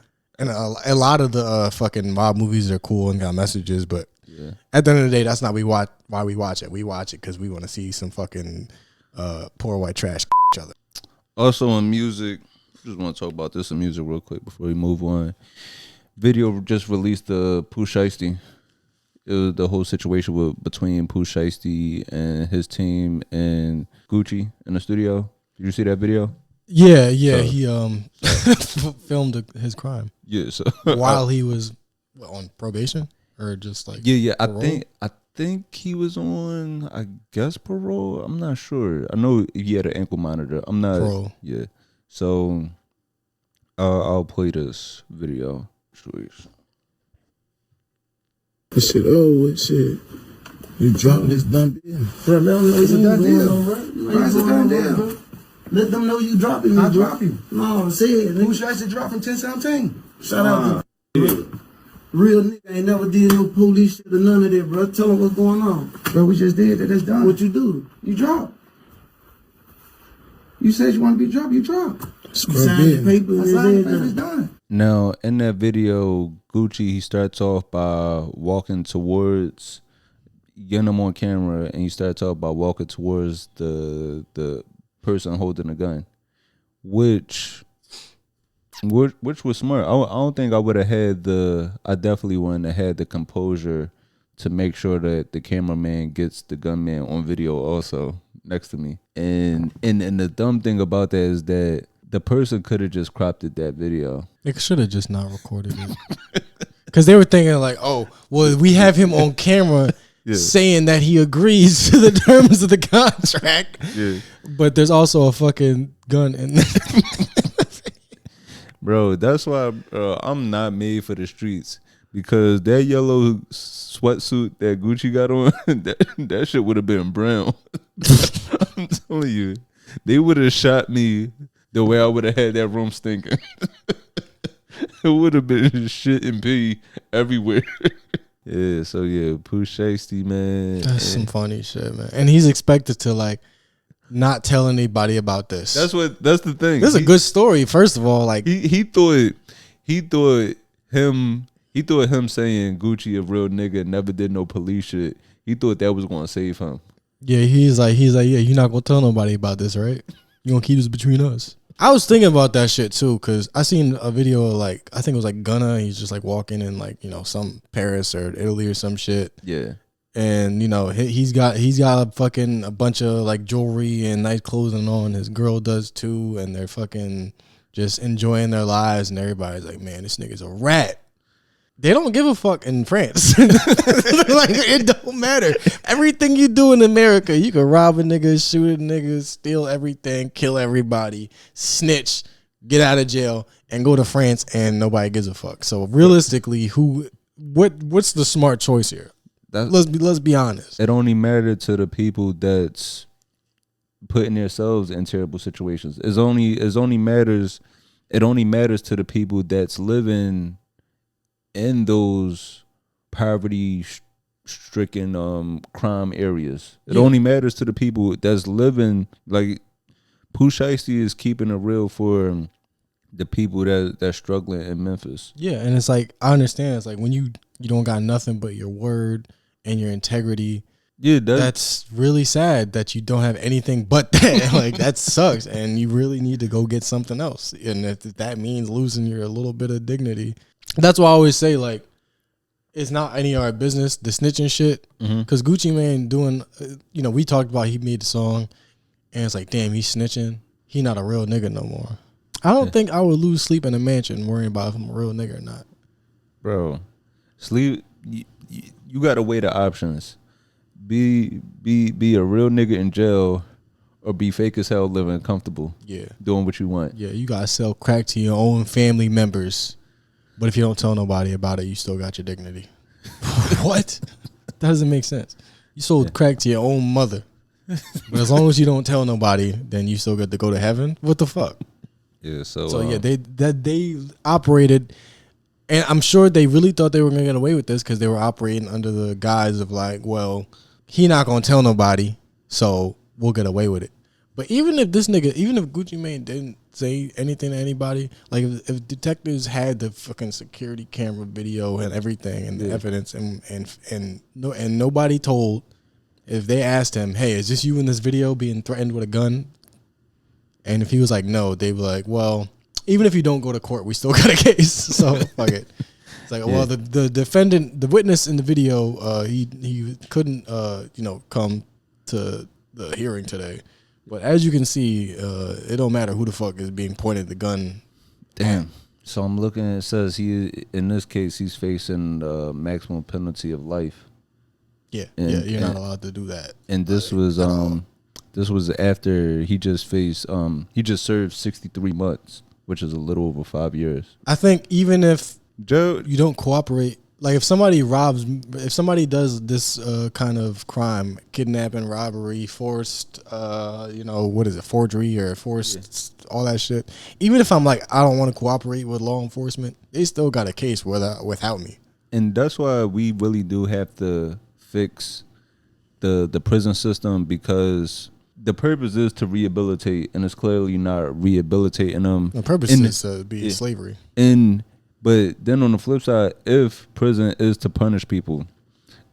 Speaker 2: a lot of the fucking mob movies are cool and got messages, but at the end of the day, that's not why we watch it. We watch it because we want to see some fucking poor white trash each other.
Speaker 1: Also in music, just want to talk about this in music real quick before we move on. Video just released the Pooh Shiesty. It was the whole situation between Pooh Shiesty and his team and Gucci in the studio. Did you see that video?
Speaker 2: Yeah, he filmed his crime.
Speaker 1: Yeah, so
Speaker 2: while he was on probation or just like
Speaker 1: parole? I think he was on, I guess, parole. I'm not sure. I know he had an ankle monitor. I'm not parole. Yeah. So I'll play this video.
Speaker 3: This shit, what shit? You dropping this done deal. Bro, let them know it's a done deal. Why is it done deal? Let them know you dropping me, I drop you. No, say it. Who should I say dropping 10-17? Shout out to real nigga. Ain't never did no police shit or none of that, bro. Tell them what's going on. Bro, we just did that. That's done. What you do? You drop. You said you want to be dropped. You drop. Sign the paper. I signed the paper. It's done.
Speaker 1: Now, in that video, Gucci, he starts off by walking towards, getting him on camera, and he starts off by walking towards the person holding a gun, which was smart. I don't think I would have had I definitely wouldn't have had the composure to make sure that the cameraman gets the gunman on video also next to me. And the dumb thing about that is that the person could have just cropped that video.
Speaker 2: They should have just not recorded it. Because they were thinking like, oh, well, we have him on camera saying that he agrees to the terms of the contract. Yeah. But there's also a fucking gun in there.
Speaker 1: Bro, that's why I'm not made for the streets. Because that yellow sweatsuit that Gucci got on, that shit would have been brown. I'm telling you. They would have shot me the way I would have had that room stinking. It would have been shit and pee everywhere. Yeah, so yeah, Pooh Shiesty, man.
Speaker 2: That's some funny shit, man. And he's expected to like, not tell anybody about this.
Speaker 1: That's the thing.
Speaker 2: This is a good story. First of all, like
Speaker 1: he thought him saying Gucci a real nigga, never did no police shit. He thought that was gonna save him.
Speaker 2: Yeah, he's like, yeah, you're not gonna tell nobody about this, right? You gonna keep this between us. I was thinking about that shit too, cause I seen a video of like, I think it was like Gunna. He's just like walking in like, you know, some Paris or Italy or some shit.
Speaker 1: Yeah.
Speaker 2: And you know, he's got a bunch of like jewelry and nice clothing on. His girl does too, and they're fucking just enjoying their lives. And everybody's like, man, this nigga's a rat. They don't give a fuck in France. Like, it don't matter. Everything you do in America, you can rob a nigga, shoot a nigga, steal everything, kill everybody, snitch, get out of jail, and go to France, and nobody gives a fuck. So realistically, what's the smart choice here? Let's be honest.
Speaker 1: It only mattered to the people that's putting themselves in terrible situations. It only matters to the people that's living in those poverty-stricken crime areas. It only matters to the people that's living, like Pooh Shiesty is keeping it real for the people that's struggling in Memphis.
Speaker 2: Yeah, and it's like, I understand. It's like when you don't got nothing but your word and your integrity. Yeah, that's really sad that you don't have anything but that. Like, that sucks, and you really need to go get something else. And if that means losing your little bit of dignity, that's why I always say, like, it's not any of our business, the snitching shit. Because Gucci Mane doing, you know, we talked about, he made the song, and it's like, damn, he's snitching. He not a real nigga no more. I don't think I would lose sleep in a mansion worrying about if I'm a real nigga or not.
Speaker 1: Bro, sleep. You gotta weigh the options. Be a real nigga in jail, or be fake as hell living comfortable. Yeah, doing what you want.
Speaker 2: Yeah, you gotta sell crack to your own family members, but if you don't tell nobody about it, you still got your dignity. What? That doesn't make sense. You sold crack to your own mother, but as long as you don't tell nobody, then you still get to go to heaven. What the fuck?
Speaker 1: Yeah.
Speaker 2: So yeah, they operated. And I'm sure they really thought they were going to get away with this because they were operating under the guise of like, well, he not going to tell nobody, so we'll get away with it. But even if Gucci Mane didn't say anything to anybody, like if detectives had the fucking security camera video and everything and the evidence and nobody told, if they asked him, hey, is this you in this video being threatened with a gun? And if he was like, no, they'd be like, well, even if you don't go to court, we still got a case. So fuck it. It's like, well, the defendant, the witness in the video, he couldn't, come to the hearing today. But as you can see, it don't matter who the fuck is being pointed the gun.
Speaker 1: Damn. So I'm looking. It says in this case, he's facing maximum penalty of life.
Speaker 2: Yeah, you're not allowed to do that.
Speaker 1: And this was after he just faced. He just served 63 months. Which is a little over 5 years.
Speaker 2: I think even if you don't cooperate, like if somebody does this kind of crime, kidnapping, robbery, forced, forgery or forced, all that shit. Even if I'm like, I don't want to cooperate with law enforcement, they still got a case without me.
Speaker 1: And that's why we really do have to fix the prison system, because the purpose is to rehabilitate, and it's clearly not rehabilitating them.
Speaker 2: The purpose is to be slavery.
Speaker 1: But then on the flip side, if prison is to punish people,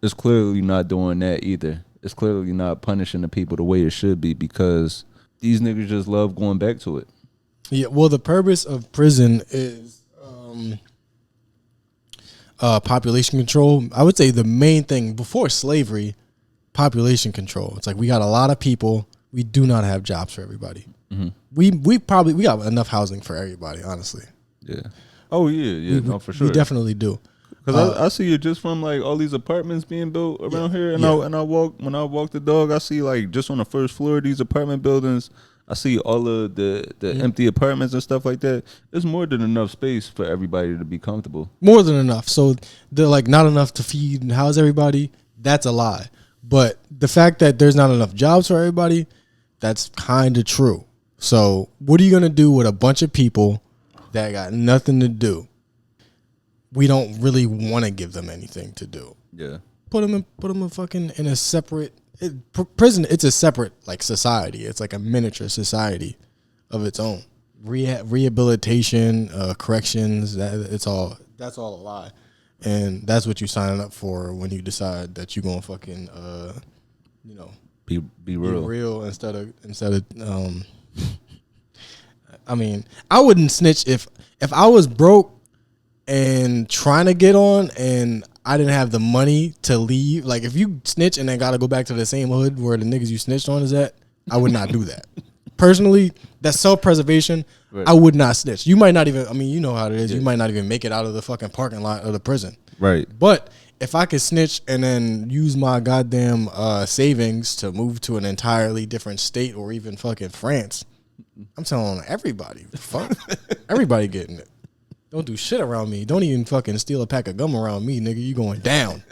Speaker 1: it's clearly not doing that either. It's clearly not punishing the people the way it should be, because these niggas just love going back to it.
Speaker 2: Yeah, well, the purpose of prison is population control. I would say the main thing before slavery, population control. It's like we got a lot of people. We do not have jobs for everybody. Mm-hmm. We got enough housing for everybody, honestly.
Speaker 1: Yeah. Oh yeah, no, for sure.
Speaker 2: We definitely do.
Speaker 1: Because I see it just from like all these apartments being built around here, and when I walk the dog, I see like just on the first floor of these apartment buildings, I see all of the empty apartments and stuff like that. There's more than enough space for everybody to be comfortable.
Speaker 2: More than enough. So they're like not enough to feed and house everybody. That's a lie. But the fact that there's not enough jobs for everybody, that's kind of true. So what are you going to do with a bunch of people that got nothing to do? We don't really want to give them anything to do.
Speaker 1: Yeah.
Speaker 2: Put them in fucking in a separate prison, it's a separate like society. It's like a miniature society of its own. Rehabilitation, corrections, that's all a lie. And that's what you signing up for when you decide that you're gonna fucking
Speaker 1: be real
Speaker 2: instead of I mean, I wouldn't snitch if I was broke and trying to get on and I didn't have the money to leave. Like if you snitch and then gotta go back to the same hood where the niggas you snitched on is at, I would not do that. Personally, that's self-preservation. Right. I would not snitch. You might not even, I mean, you know how it is. Yeah. You might not even make it out of the fucking parking lot of the prison.
Speaker 1: Right.
Speaker 2: But if I could snitch and then use my goddamn savings to move to an entirely different state or even fucking France, I'm telling everybody, fuck, everybody getting it. Don't do shit around me. Don't even fucking steal a pack of gum around me, nigga. You going down.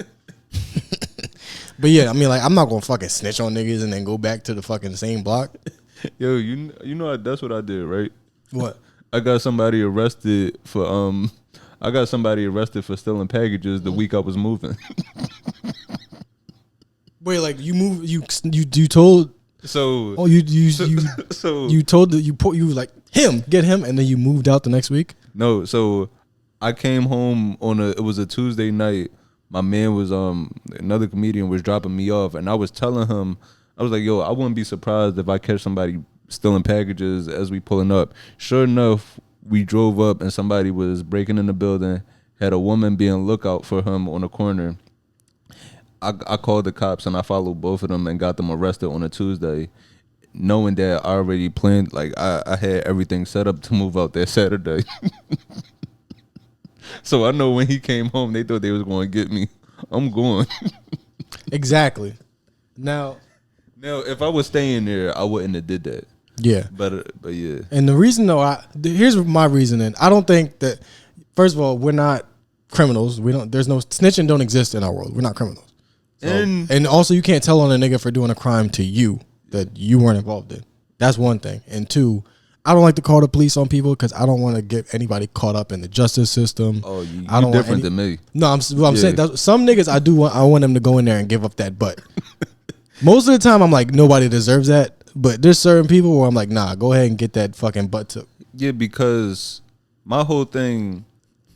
Speaker 2: But yeah, I mean, like, I'm not gonna fucking snitch on niggas and then go back to the fucking same block.
Speaker 1: Yo, you know that's what I did, right?
Speaker 2: What?
Speaker 1: I got somebody arrested for stealing packages the week I was moving.
Speaker 2: Wait, like you told.
Speaker 1: So
Speaker 2: you told that you like get him and then you moved out the next week?
Speaker 1: No, so I came home it was a Tuesday night. My man was another comedian was dropping me off and I was telling him, I was like, yo, I wouldn't be surprised if I catch somebody stealing packages as we pulling up. Sure enough, we drove up and somebody was breaking in the building, had a woman being lookout for him on the corner. I called the cops and I followed both of them and got them arrested on a Tuesday, knowing that I already planned, like I had everything set up to move out there Saturday. So I know when he came home, they thought they was going to get me. I'm going.
Speaker 2: Exactly. Now,
Speaker 1: if I was staying there, I wouldn't have did that.
Speaker 2: Yeah.
Speaker 1: But yeah.
Speaker 2: And the reason though, here's my reasoning. I don't think that, first of all, we're not criminals. There's no snitching don't exist in our world. We're not criminals. So, and also you can't tell on a nigga for doing a crime to you that you weren't involved in. That's one thing. And two, I don't like to call the police on people because I don't want to get anybody caught up in the justice system.
Speaker 1: Oh, you're different than me.
Speaker 2: No, I'm saying some niggas I want them to go in there and give up that butt. Most of the time I'm like, nobody deserves that. But there's certain people where I'm like, nah, go ahead and get that fucking butt took.
Speaker 1: Yeah, because my whole thing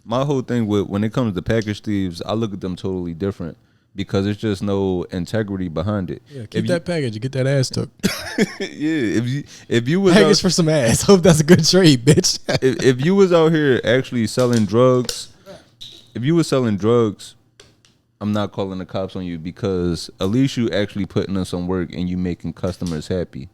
Speaker 1: with when it comes to package thieves, I look at them totally different. Because there's just no integrity behind it.
Speaker 2: Yeah, keep that package. You get that ass took.
Speaker 1: Yeah, if you was
Speaker 2: package for some ass. Hope that's a good trade, bitch.
Speaker 1: if you was out here actually selling drugs, I'm not calling the cops on you because at least you actually putting in some work and you making customers happy.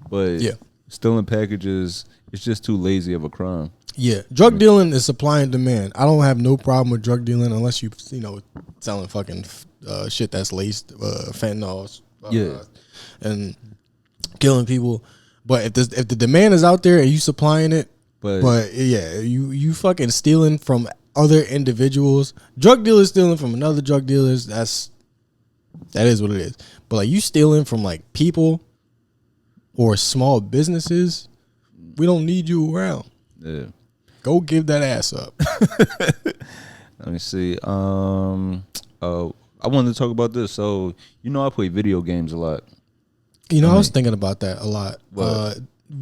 Speaker 1: But
Speaker 2: yeah,
Speaker 1: stealing packages, it's just too lazy of a crime.
Speaker 2: Yeah, drug dealing is supply and demand. I don't have no problem with drug dealing unless you selling fucking shit that's laced fentanyl, and killing people. But if the demand is out there and you supplying it, but yeah, you fucking stealing from other individuals. Drug dealers stealing from another drug dealers. That is what it is. But like you stealing from like people or small businesses, we don't need you around.
Speaker 1: Yeah.
Speaker 2: Go give that ass up.
Speaker 1: Let me see. I wanted to talk about this. So, I play video games a lot.
Speaker 2: I was thinking about that a lot.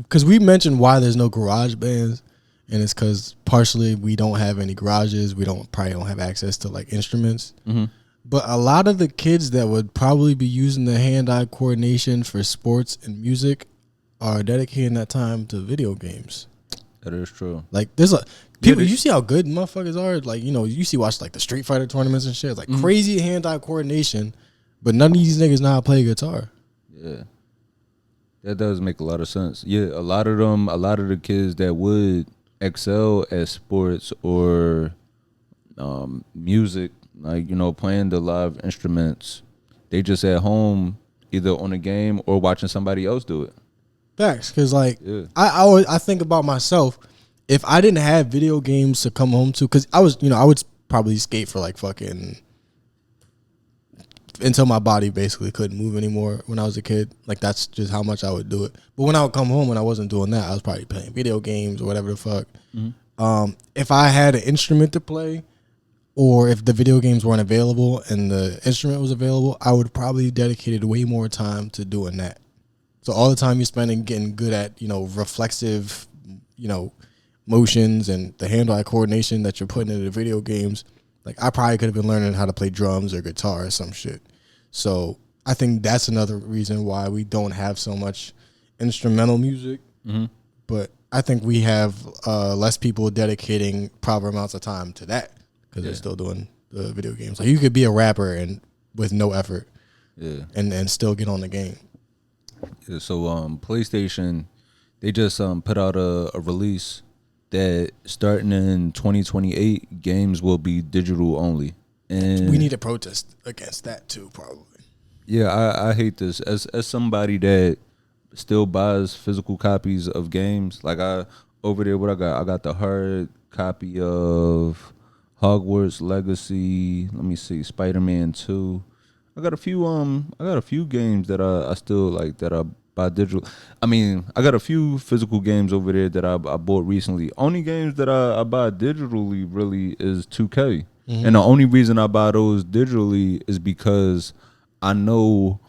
Speaker 2: Because we mentioned why there's no garage bands. And it's because partially we don't have any garages. We probably don't have access to like instruments. Mm-hmm. But a lot of the kids that would probably be using the hand-eye coordination for sports and music are dedicating that time to video games.
Speaker 1: That is true.
Speaker 2: Like there's people. You see how good motherfuckers are. Like you watch like the Street Fighter tournaments and shit. It's like crazy hand-eye coordination, but none of these niggas know how to play guitar.
Speaker 1: Yeah, that does make a lot of sense. Yeah, a lot of the kids that would excel at sports or music, like playing the live instruments, they just at home either on a game or watching somebody else do it.
Speaker 2: Facts, because like I think about myself. If I didn't have video games to come home to, because I would probably skate for like fucking until my body basically couldn't move anymore when I was a kid. Like that's just how much I would do it. But when I would come home and I wasn't doing that, I was probably playing video games or whatever the fuck. Mm-hmm. If I had an instrument to play, or if the video games weren't available and the instrument was available, I would probably dedicated way more time to doing that. So all the time you spend in getting good at, reflexive, motions and the hand-eye coordination that you're putting into the video games, like I probably could have been learning how to play drums or guitar or some shit. So I think that's another reason why we don't have so much instrumental music. Mm-hmm. But I think we have less people dedicating proper amounts of time to that because they're still doing the video games. Like you could be a rapper and with no effort, and still get on the game.
Speaker 1: Yeah, so PlayStation, they just put out a release that starting in 2028, games will be digital only, and
Speaker 2: we need to protest against that too, probably.
Speaker 1: Yeah, I hate this as somebody that still buys physical copies of games. Like over there, what I got the hard copy of Hogwarts Legacy. Let me see, Spider-Man 2. I got a few games that I still like that I buy digital. I mean, I got a few physical games over there that I bought recently. Only games that I buy digitally really is 2K. Mm-hmm. And the only reason I buy those digitally is because I know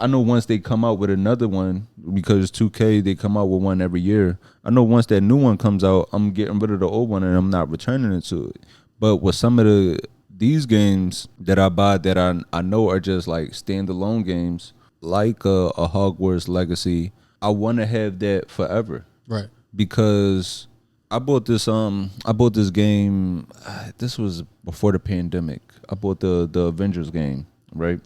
Speaker 1: once they come out with another one, because 2K, they come out with one every year. I know once that new one comes out, I'm getting rid of the old one and I'm not returning it to it. But with some of these games that I buy that I know are just like standalone games, like a Hogwarts Legacy, I want to have that forever.
Speaker 2: Right.
Speaker 1: Because I bought this game, this was before the pandemic. I bought the Avengers game, right?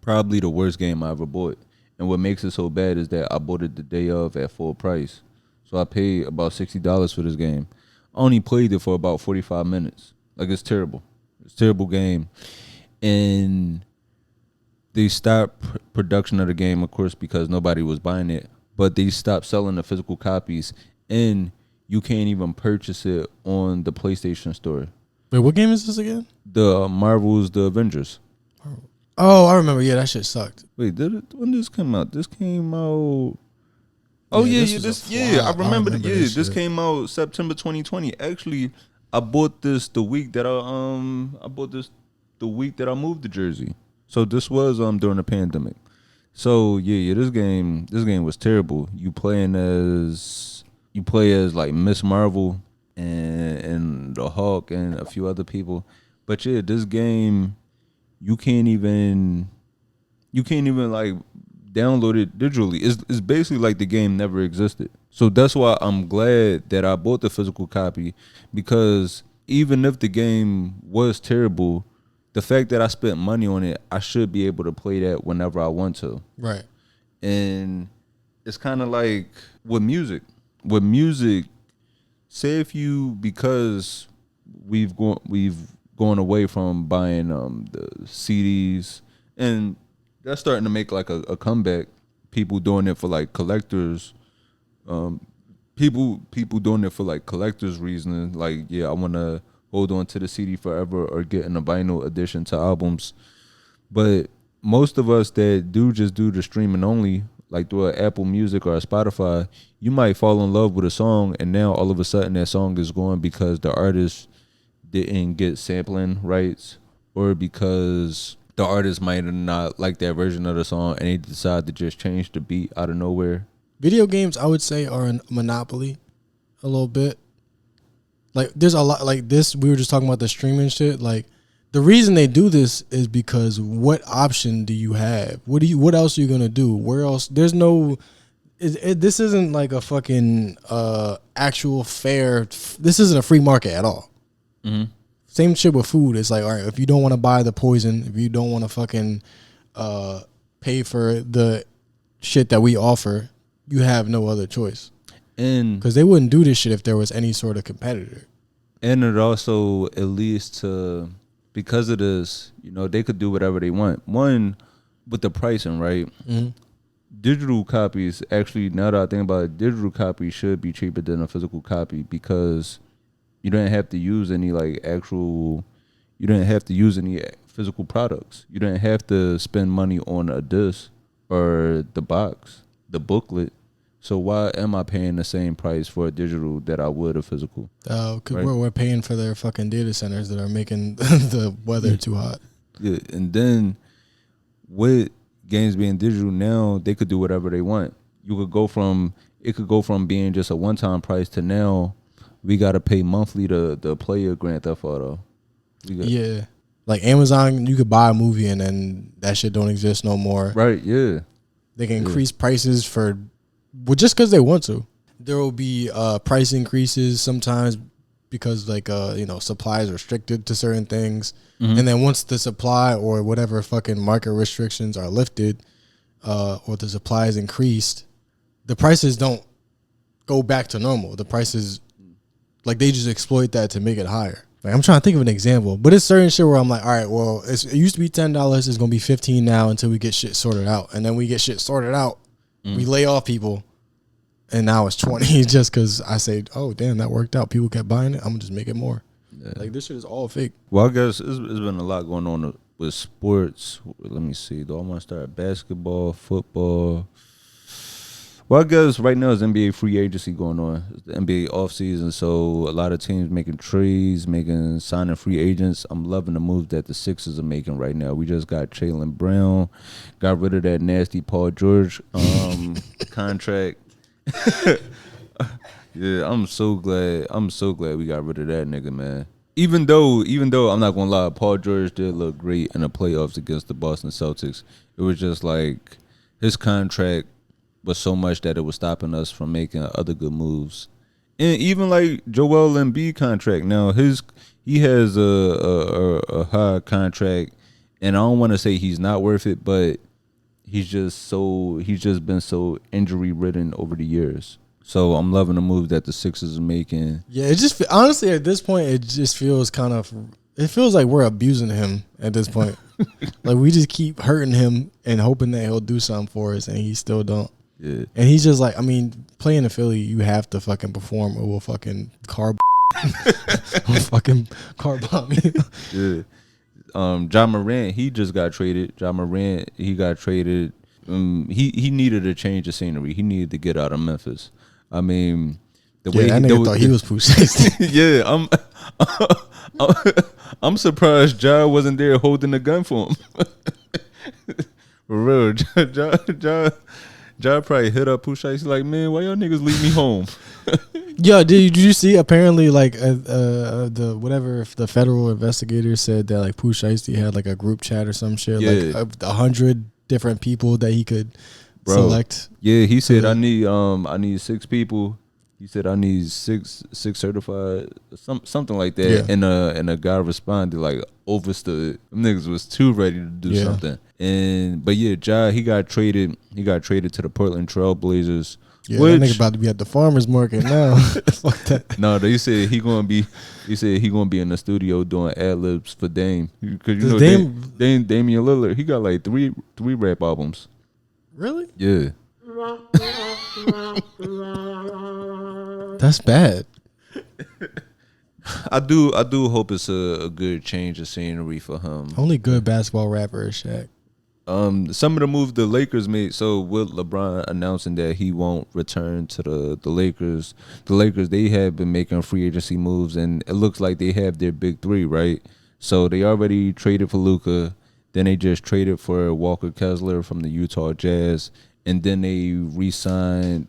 Speaker 1: Probably the worst game I ever bought. And what makes it so bad is that I bought it the day of at full price. So I paid about $60 for this game. I only played it for about 45 minutes. Like, it's terrible. It's a terrible game. And they stopped production of the game, of course, because nobody was buying it. But they stopped selling the physical copies. And you can't even purchase it on the PlayStation Store.
Speaker 2: Wait, what game is this again?
Speaker 1: The Marvel's The Avengers.
Speaker 2: Oh, I remember. Yeah, that shit sucked.
Speaker 1: Wait, when this come out? This came out. Oh yeah, I remember that. Yeah, this came out September 2020. Actually, I bought this the week that I moved to Jersey. So this was during the pandemic. So yeah, this game was terrible. You play as like Miss Marvel and the Hulk and a few other people. But yeah, this game, you can't even like download it digitally. It's basically like the game never existed. So that's why I'm glad that I bought the physical copy, because even if the game was terrible, the fact that I spent money on it, I should be able to play that whenever I want to.
Speaker 2: Right.
Speaker 1: And it's kind of like with music. With music, say if you, because we've gone away from buying the CDs, and that's starting to make like a comeback. People doing it for like collectors. People doing it for like collectors' reasons. Like, yeah, I want to hold on to the CD forever or getting a vinyl edition to albums. But most of us that just do the streaming only, like through an Apple Music or a Spotify, you might fall in love with a song, and now all of a sudden that song is gone because the artist didn't get sampling rights, or because the artist might not like that version of the song and they decide to just change the beat out of nowhere.
Speaker 2: Video games, I would say, are a monopoly a little bit. Like, there's a lot like this. We were just talking about the streaming shit. Like, the reason they do this is because what option do you have? What else are you gonna do? Where else? There's no. This isn't like a fucking actual fair. This isn't a free market at all. Mm-hmm. Same shit with food. It's like, all right, if you don't want to buy the poison, if you don't want to fucking pay for the shit that we offer, you have no other choice. And because they wouldn't do this shit if there was any sort of competitor.
Speaker 1: And it also, at least because of this, they could do whatever they want. One, with the pricing, right? Mm-hmm. Digital copies, actually, now that I think about it, digital copies should be cheaper than a physical copy, because you don't have to use any physical products. You don't have to spend money on a disc or the box, the booklet. So why am I paying the same price for a digital that I would a physical?
Speaker 2: Because
Speaker 1: Right.
Speaker 2: we're paying for their fucking data centers that are making the weather too hot.
Speaker 1: Yeah, and then with games being digital now, they could do whatever they want. It could go from being just a one-time price to now we got to pay monthly to play a Grand Theft Auto.
Speaker 2: Yeah. Like Amazon, you could buy a movie and then that shit don't exist no more.
Speaker 1: Right, yeah.
Speaker 2: They can increase prices just because they want to. There will be price increases sometimes because supply is restricted to certain things. Mm-hmm. And then once the supply or whatever fucking market restrictions are lifted or the supply is increased, the prices don't go back to normal. The prices, like, they just exploit that to make it higher. Like, I'm trying to think of an example, but it's certain shit where I'm like, all right, well, it used to be $10, it's gonna be $15 now until we get shit sorted out, and then we get shit sorted out, we lay off people, and now it's 20 just because I say, oh damn, that worked out. People kept buying it. I'm gonna just make it more. Yeah. Like, this shit is all fake.
Speaker 1: Well, I guess it's been a lot going on with sports. Let me see. Do I want to start basketball, football? Well, I guess right now it's NBA free agency going on. It's the NBA offseason, so a lot of teams making trades, signing free agents. I'm loving the move that the Sixers are making right now. We just got Jaylen Brown, got rid of that nasty Paul George contract. Yeah, I'm so glad we got rid of that nigga, man. Even though I'm not gonna lie, Paul George did look great in the playoffs against the Boston Celtics. It was just like his contract was so much that it was stopping us from making other good moves. And even like Joel Embiid contract. Now he has a high contract, and I don't want to say he's not worth it, but he's just been so injury ridden over the years. So I'm loving the move that the Sixers are making.
Speaker 2: Yeah, it just honestly at this point it just feels it feels like we're abusing him at this point. Like, we just keep hurting him and hoping that he'll do something for us, and he still don't.
Speaker 1: Yeah.
Speaker 2: And he's just like, I mean, playing in Philly, you have to fucking perform or we'll fucking fucking car bomb you.
Speaker 1: Yeah. John Morant, he just got traded. He got traded. He needed a change of scenery. He needed to get out of Memphis. I mean,
Speaker 2: that nigga thought he was Pooh Shiesty.
Speaker 1: Yeah, I'm surprised Ja wasn't there holding the gun for him. For real, Ja probably hit up Pooh Shiesty like, man, why y'all niggas leave me home?
Speaker 2: Yo, did you see? Apparently, like the federal investigators said that like Pooh Shiesty had like a group chat or some shit, like 100 different people that he could select.
Speaker 1: Yeah, he said I need 6 people. He said I need six certified, something like that. Yeah. And a guy responded like overstood. Them niggas was too ready to do something. But Ja, he got traded to the Portland Trail Blazers.
Speaker 2: Yeah, that nigga about to be at the farmer's market now. Fuck that.
Speaker 1: No, they said he gonna be in the studio doing ad libs for Dame. Because you know Damian Lillard, he got like three rap albums.
Speaker 2: Really?
Speaker 1: Yeah.
Speaker 2: That's bad.
Speaker 1: I do hope it's a good change of scenery for him.
Speaker 2: Only good basketball rapper is Shaq.
Speaker 1: Some of the moves the Lakers made, so with LeBron announcing that he won't return to the Lakers, they have been making free agency moves, and it looks like they have their big 3, right? So they already traded for Luka, then they just traded for Walker Kessler from the Utah Jazz, and then they re-signed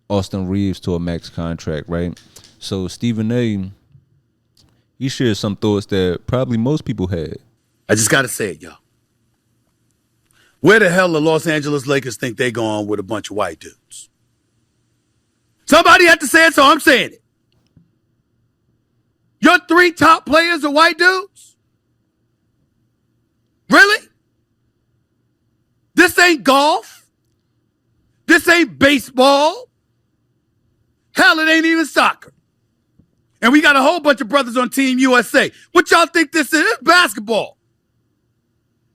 Speaker 1: Austin Reeves to a max contract, right? So Stephen A., he shared some thoughts that probably most people had.
Speaker 4: I just got to say it, y'all. Where the hell the Los Angeles Lakers think they going with a bunch of white dudes? Somebody had to say it, so I'm saying it. Your 3 top players are white dudes? Really? This ain't golf. This ain't baseball. Hell, it ain't even soccer. And we got a whole bunch of brothers on Team USA. What y'all think this is? It's basketball.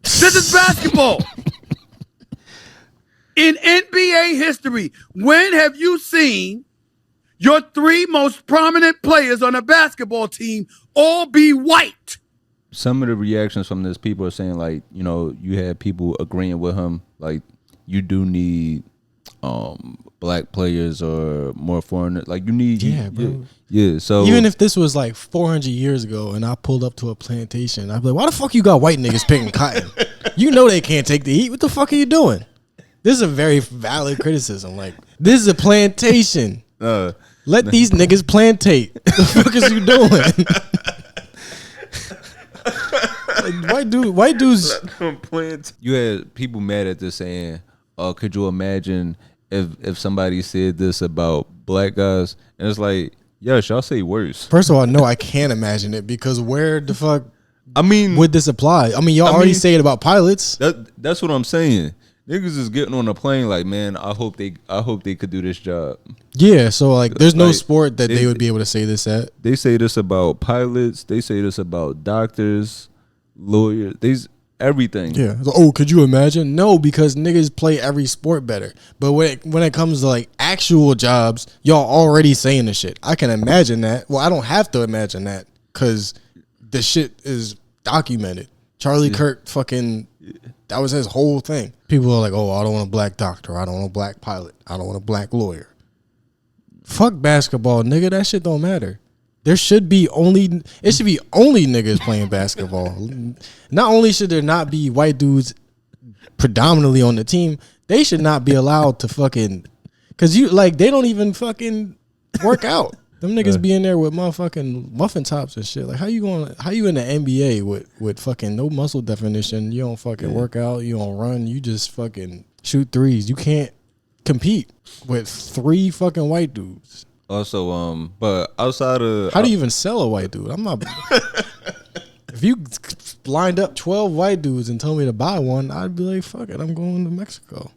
Speaker 4: This is basketball. In NBA history, when have you seen your 3 most prominent players on a basketball team all be white?
Speaker 1: Some of the reactions from this, people are saying, like, you know, you had people agreeing with him, like, you do need black players or more foreigners. Like you need,
Speaker 2: bro.
Speaker 1: Yeah. So
Speaker 2: even if this was like 400 years ago and I pulled up to a plantation, I'd be like, why the fuck you got white niggas picking cotton? You know they can't take the heat. What the fuck are you doing? This is a very valid criticism. Like, this is a plantation. Let these niggas plantate. What the fuck is you doing? Like, white dudes.
Speaker 1: You had people mad at this saying, could you imagine if somebody said this about black guys? And it's like, yes, y'all say worse.
Speaker 2: First of all, no, I can't imagine it because where the fuck
Speaker 1: would
Speaker 2: this apply? I mean, y'all already say it about pilots.
Speaker 1: That's what I'm saying. Niggas is getting on a plane like, man, I hope they could do this job.
Speaker 2: Yeah, so like there's no sport that they would be able to say this at.
Speaker 1: They say this about pilots, they say this about doctors, lawyers, everything.
Speaker 2: Yeah. Oh, could you imagine? No, because niggas play every sport better. But when it comes to like actual jobs, y'all already saying the shit. I can imagine that. Well, I don't have to imagine that because the shit is documented. Charlie Kirk fucking, that was his whole thing. People are like, oh, I don't want a black doctor. I don't want a black pilot. I don't want a black lawyer. Fuck basketball, nigga. That shit don't matter. It should be only niggas playing basketball. Not only should there not be white dudes predominantly on the team, they should not be allowed to fucking, cause they don't even fucking work out. Them niggas be in there with motherfucking muffin tops and shit. Like how you in the NBA with fucking no muscle definition? You don't fucking work out, you don't run, you just fucking shoot threes. You can't compete with 3 fucking white dudes.
Speaker 1: Also, but outside of
Speaker 2: how do you even sell a white dude? I'm not. If you lined up 12 white dudes and told me to buy one, I'd be like, fuck it, I'm going to Mexico.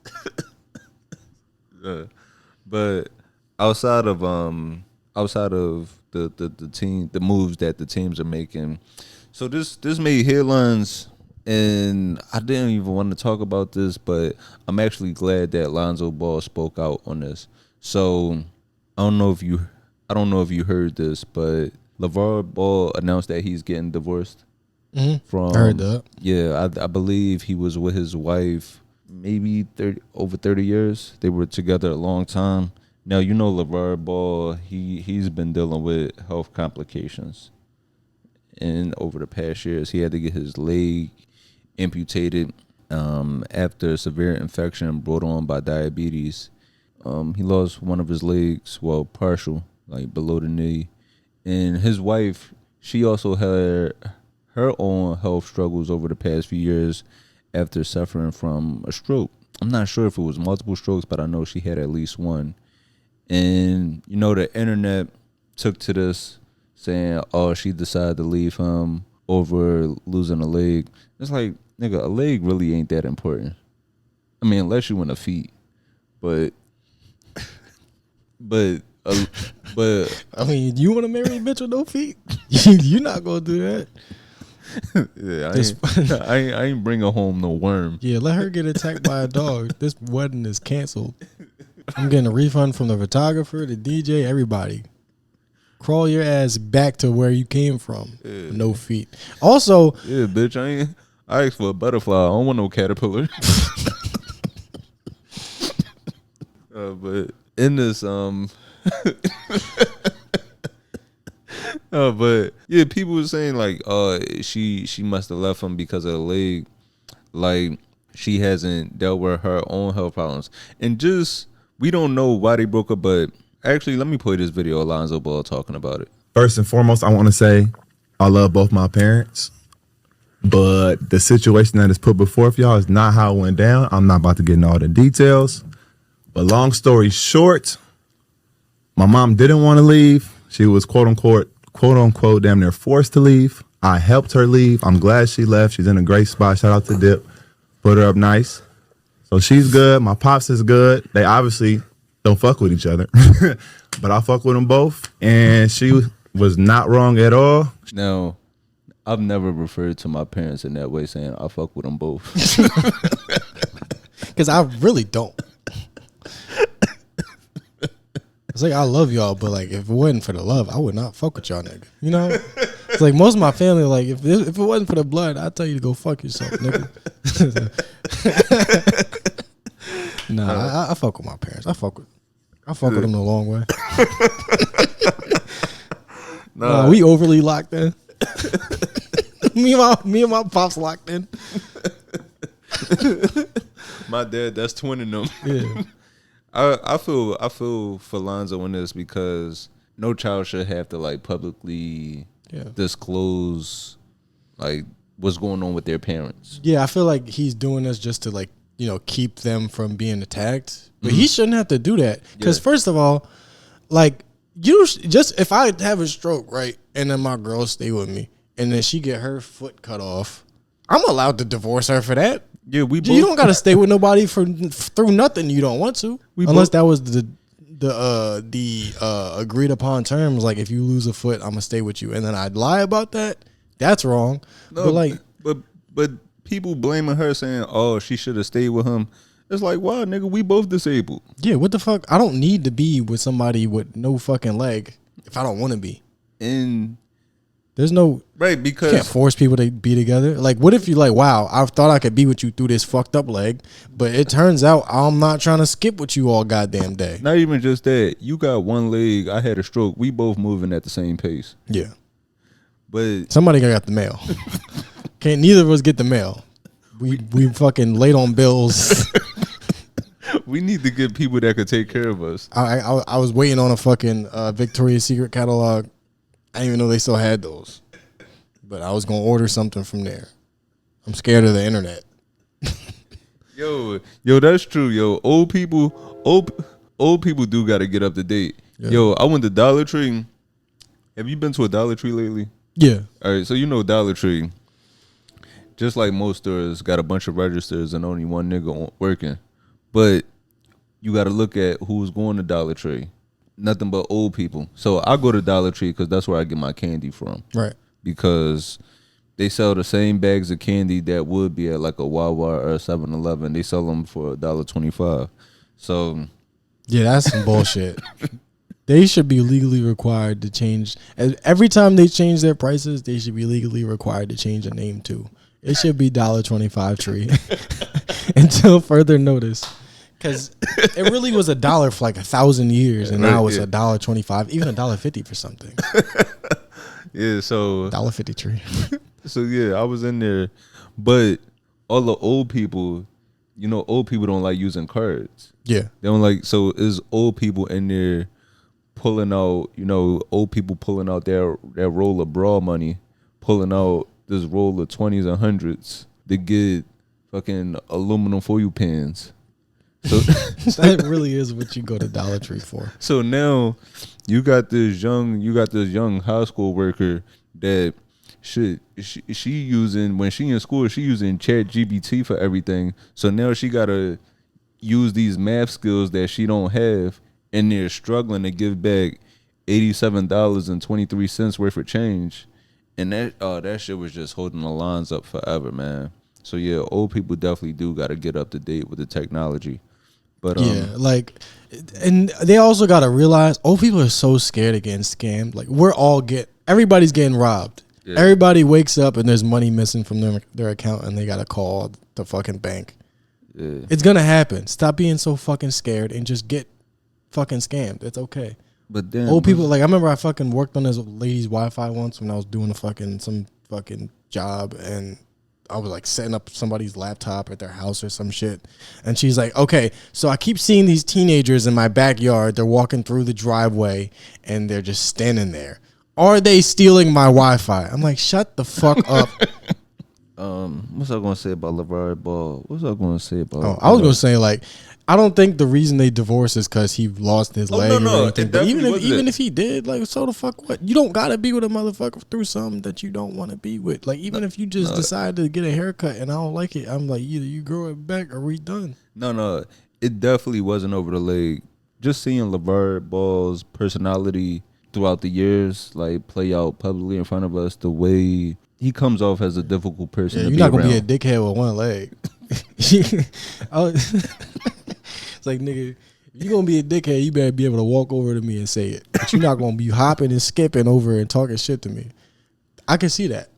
Speaker 1: But outside of the team, the moves that the teams are making, so this made headlines, and I didn't even want to talk about this, but I'm actually glad that Lonzo Ball spoke out on this. So I don't know if you heard this, but LaVar Ball announced that he's getting divorced. From
Speaker 2: I heard that.
Speaker 1: Yeah, I believe he was with his wife maybe over 30 years. They were together a long time. Now, you know LaVar Ball, he's been dealing with health complications. And over the past years, he had to get his leg amputated after a severe infection brought on by diabetes. He lost one of his legs, well, partial, like below the knee. And his wife, she also had her own health struggles over the past few years after suffering from a stroke. I'm not sure if it was multiple strokes, but I know she had at least one. And, you know, the internet took to this saying, oh, she decided to leave him over losing a leg. It's like, nigga, a leg really ain't that important. I mean, unless you want a feet. But
Speaker 2: I mean, you want to marry a bitch with no feet? You're not gonna do that.
Speaker 1: Yeah, I ain't bringing home no worm.
Speaker 2: Yeah, let her get attacked by a dog. This wedding is canceled. I'm getting a refund from the photographer, the DJ, everybody. Crawl your ass back to where you came from. Yeah. No feet. Also,
Speaker 1: yeah, bitch, I asked for a butterfly. I don't want no caterpillar. But in this, but yeah, people were saying like, she must have left him because of the leg. Like she hasn't dealt with her own health problems, and just we don't know why they broke up. But actually, let me play this video of Lonzo Ball talking about it.
Speaker 5: First and foremost, I want to say I love both my parents, but the situation that is put before y'all is not how it went down. I'm not about to get into all the details, but long story short, my mom didn't want to leave. She was quote unquote damn near forced to leave. I helped her leave. I'm glad she left. She's in a great spot. Shout out to Dip. Put her up nice. So she's good. My pops is good. They obviously don't fuck with each other, but I fuck with them both. And she was not wrong at all.
Speaker 1: Now, I've never referred to my parents in that way, saying I fuck with them both.
Speaker 2: Because I really don't. It's like I love y'all, but like if it wasn't for the love, I would not fuck with y'all, nigga. You know, it's like most of my family, like if it wasn't for the blood, I'd tell you to go fuck yourself, nigga. Nah, I fuck with my parents. I fuck with them the long way. Nah, we overly locked in. me and my pops locked in.
Speaker 1: My dad, that's twinning them.
Speaker 2: Yeah.
Speaker 1: I feel for Lonzo in this because no child should have to like publicly disclose like what's going on with their parents.
Speaker 2: Yeah, I feel like he's doing this just to like, keep them from being attacked. But he shouldn't have to do that. Because first of all, like if I have a stroke, right, and then my girl stay with me and then she get her foot cut off, I'm allowed to divorce her for that.
Speaker 1: Yeah, you
Speaker 2: don't got to stay with nobody through nothing you don't want to. Unless that was the agreed upon terms. Like if you lose a foot, I'm gonna stay with you, and then I'd lie about that. That's wrong.
Speaker 1: No, but people blaming her saying, "Oh, she should have stayed with him." It's like, wow, nigga, we both disabled.
Speaker 2: Yeah, what the fuck? I don't need to be with somebody with no fucking leg if I don't want to be.
Speaker 1: And
Speaker 2: there's no
Speaker 1: right because
Speaker 2: you can't force people to be together. Like, what if you're like, wow, I thought I could be with you through this fucked up leg, but it turns out I'm not trying to skip with you all goddamn day.
Speaker 1: Not even just that. You got one leg. I had a stroke. We both moving at the same pace.
Speaker 2: Yeah,
Speaker 1: but
Speaker 2: somebody got the mail. Can't neither of us get the mail. We fucking late on bills.
Speaker 1: We need to get people that could take care of us.
Speaker 2: I was waiting on a fucking Victoria's Secret catalog. I didn't even know they still had those. But I was going to order something from there. I'm scared of the internet.
Speaker 1: Yo, that's true, yo. Old people do got to get up to date. Yeah. Yo, I went to Dollar Tree. Have you been to a Dollar Tree lately?
Speaker 2: Yeah.
Speaker 1: All right, so Dollar Tree, just like most stores, got a bunch of registers and only one nigga working. But you got to look at who's going to Dollar Tree. Nothing but old people. So I go to Dollar Tree because that's where I get my candy from.
Speaker 2: Right.
Speaker 1: Because they sell the same bags of candy that would be at like a Wawa or a 7-Eleven. They sell them for $1.25. So
Speaker 2: yeah, that's some bullshit. They should be legally required to change. Every time they change their prices, they should be legally required to change the name too. It should be $1.25 Tree until further notice. Because it really was $1 for like 1,000 years, and now it's $1.25, even $1.50 for something.
Speaker 1: Yeah, so
Speaker 2: $1.50 Tree.
Speaker 1: So yeah, I was in there, but all the old people, old people don't like using cards.
Speaker 2: Yeah,
Speaker 1: they don't like. So is old people in there pulling out, old people pulling out their roll of bra money, pulling out this roll of 20s and 100s to get fucking aluminum foil pins. So
Speaker 2: that really is what you go to Dollar Tree for.
Speaker 1: So now you got this young high school worker that she using, when she in school, she using ChatGPT for everything. So now she gotta use these math skills that she don't have, and they're struggling to give back $87.23 worth of change. And that shit was just holding the lines up forever, man. So yeah, old people definitely do gotta get up to date with the technology. But
Speaker 2: yeah, and they also gotta realize old people are so scared of getting scammed. Like everybody's getting robbed. Yeah. Everybody wakes up and there's money missing from their account, and they gotta call the fucking bank. Yeah. It's gonna happen. Stop being so fucking scared and just get fucking scammed. It's okay.
Speaker 1: But then
Speaker 2: old people, like I remember I fucking worked on this lady's Wi-Fi once when I was doing some fucking job, and I was like setting up somebody's laptop at their house or some shit. And she's like, okay, so I keep seeing these teenagers in my backyard. They're walking through the driveway and they're just standing there. Are they stealing my Wi-Fi? I'm like, shut the fuck up.
Speaker 1: What's I gonna say about LaVar Ball? What's I gonna say about?
Speaker 2: I was gonna say, like, I don't think the reason they divorced is because he lost his leg or anything. But even if he did, like, so the fuck what? You don't gotta be with a motherfucker through something that you don't want to be with. Like, even if you just decide to get a haircut and I don't like it, I'm like, either you grow it back or we done.
Speaker 1: No, it definitely wasn't over the leg. Just seeing LaVar Ball's personality throughout the years, like, play out publicly in front of us, the way he comes off as a difficult person.
Speaker 2: Yeah, you're not gonna be a dickhead with one leg. It's like, nigga, if you're gonna be a dickhead, you better be able to walk over to me and say it. But you're not gonna be hopping and skipping over and talking shit to me. I can see that.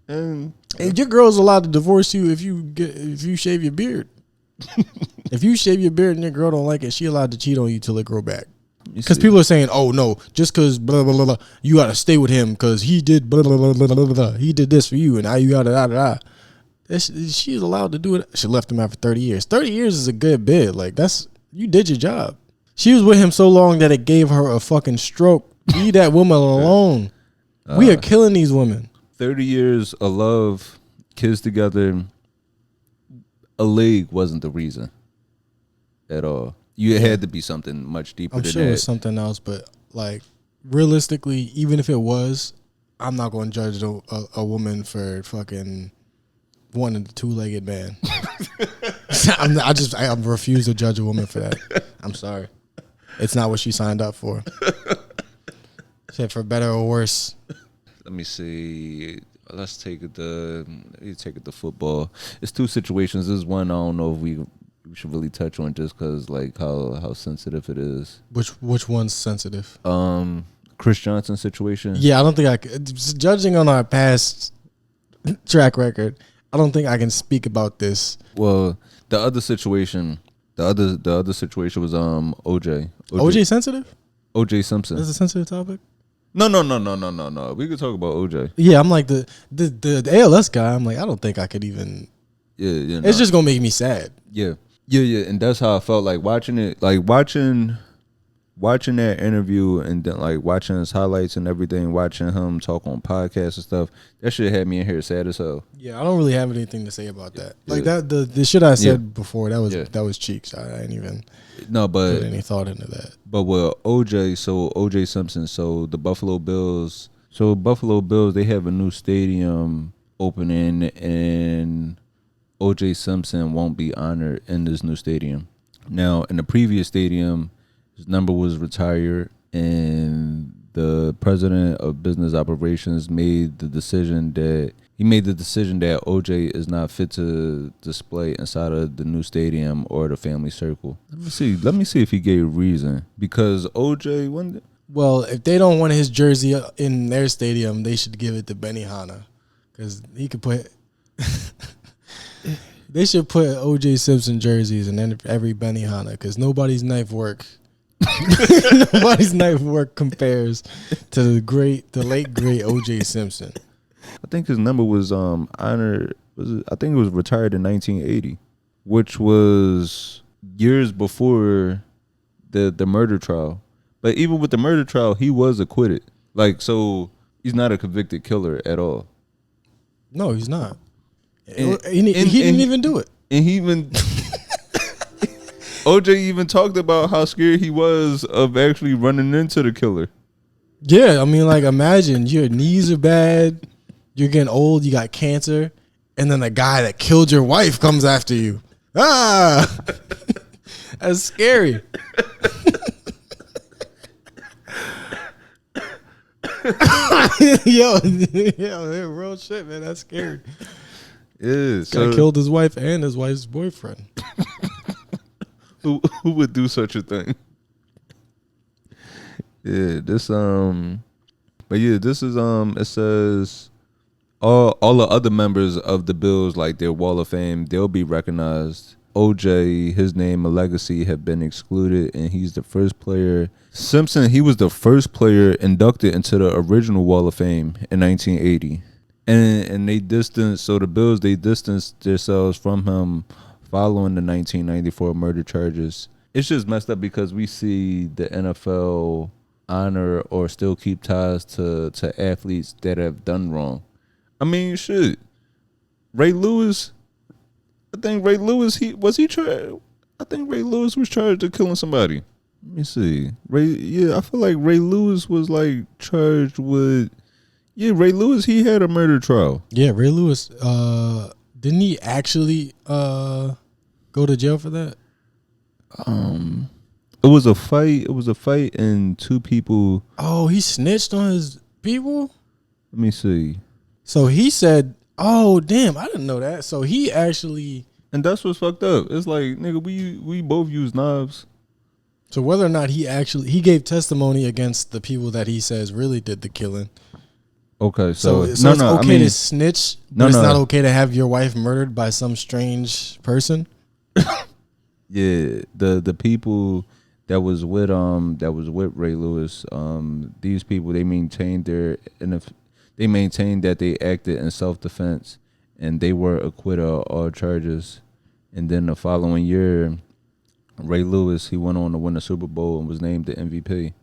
Speaker 2: And your girl's allowed to divorce you if you shave your beard. If you shave your beard and your girl don't like it, she allowed to cheat on you till it grow back. Because people are saying, "Oh no, just because blah blah blah blah, you gotta stay with him because he did blah blah blah blah blah blah. He did this for you, and now you gotta da da da." She's allowed to do it. She left him after 30 years. 30 years is a good bid. Like you did your job. She was with him so long that it gave her a fucking stroke. Leave that woman alone. We are killing these women.
Speaker 1: 30 years of love, kids together. A leg wasn't the reason at all. You had to be something much deeper
Speaker 2: I'm
Speaker 1: than
Speaker 2: sure
Speaker 1: that.
Speaker 2: it was something else, but like realistically, even if it was, I'm not going to judge a woman for fucking wanting a two-legged man. I refuse to judge a woman for that. I'm sorry. It's not what she signed up for. Said for better or worse.
Speaker 1: Let me see. Let's take it to football. It's two situations. This is one I don't know if we should really touch on just because like how sensitive it is.
Speaker 2: Which one's sensitive?
Speaker 1: Chris Johnson situation.
Speaker 2: Yeah, I don't think I could. Judging on our past track record, I don't think I can speak about this.
Speaker 1: Well, the other situation was OJ.
Speaker 2: OJ sensitive?
Speaker 1: OJ Simpson.
Speaker 2: That's a sensitive topic.
Speaker 1: No. We could talk about OJ.
Speaker 2: Yeah, I'm like the ALS guy. I'm like, I don't think I could even.
Speaker 1: Yeah.
Speaker 2: It's just gonna make me sad.
Speaker 1: Yeah, and that's how I felt like watching it, like watching that interview and then like watching his highlights and everything, watching him talk on podcasts and stuff. That shit had me in here sad as hell.
Speaker 2: Yeah, I don't really have anything to say about that. Like that, the shit I said before, that was cheeks. I didn't even put any thought into that.
Speaker 1: But with OJ Simpson, so the Buffalo Bills, they have a new stadium opening and OJ Simpson won't be honored in this new stadium. Now, in the previous stadium, his number was retired, and the president of business operations made the decision that OJ is not fit to display inside of the new stadium or the family circle. Let me see if he gave a reason. Because OJ,
Speaker 2: well, if they don't want his jersey in their stadium, they should give it to Benihana, because he could put. They should put OJ Simpson jerseys in every Benihana, because nobody's knife work compares to the late great OJ Simpson.
Speaker 1: I think his number was honored. I think it was retired in 1980, which was years before the murder trial. But even with the murder trial, he was acquitted. Like, so he's not a convicted killer at all.
Speaker 2: No, he's not. He didn't even do it.
Speaker 1: And he even OJ even talked about how scared he was of actually running into the killer.
Speaker 2: Yeah, I mean, like, imagine your knees are bad, you're getting old, you got cancer, and then the guy that killed your wife comes after you. That's scary. yo, real shit, man. That's scary.
Speaker 1: Yeah,
Speaker 2: guy killed his wife and his wife's boyfriend.
Speaker 1: Who would do such a thing? Yeah, this is it says all the other members of the Bills, like their Wall of Fame, they'll be recognized. OJ, his name and legacy have been excluded, and he's the first player. Simpson, he was the first player inducted into the original Wall of Fame in 1980. And the Bills, they distanced themselves from him following the 1994 murder charges. It's just messed up because we see the NFL honor or still keep ties to athletes that have done wrong. I mean, shit. Ray Lewis, I think Ray Lewis was charged of killing somebody. Let me see. I feel like Ray Lewis was like charged with. Yeah, Ray Lewis, he had a murder trial.
Speaker 2: Yeah, Ray Lewis, didn't he actually go to jail for that?
Speaker 1: It was a fight and two people.
Speaker 2: Oh, he snitched on his people?
Speaker 1: Let me see.
Speaker 2: So he said, oh, damn, I didn't know that. So he actually.
Speaker 1: And that's what's fucked up. It's like, nigga, we both use knives.
Speaker 2: So whether or not he gave testimony against the people that he says really did the killing.
Speaker 1: Okay, so
Speaker 2: it's okay to snitch, but it's not okay to have your wife murdered by some strange person?
Speaker 1: Yeah, the people that was with Ray Lewis, these people they maintained they maintained that they acted in self defense and they were acquitted of all charges. And then the following year, Ray Lewis, he went on to win the Super Bowl and was named the MVP.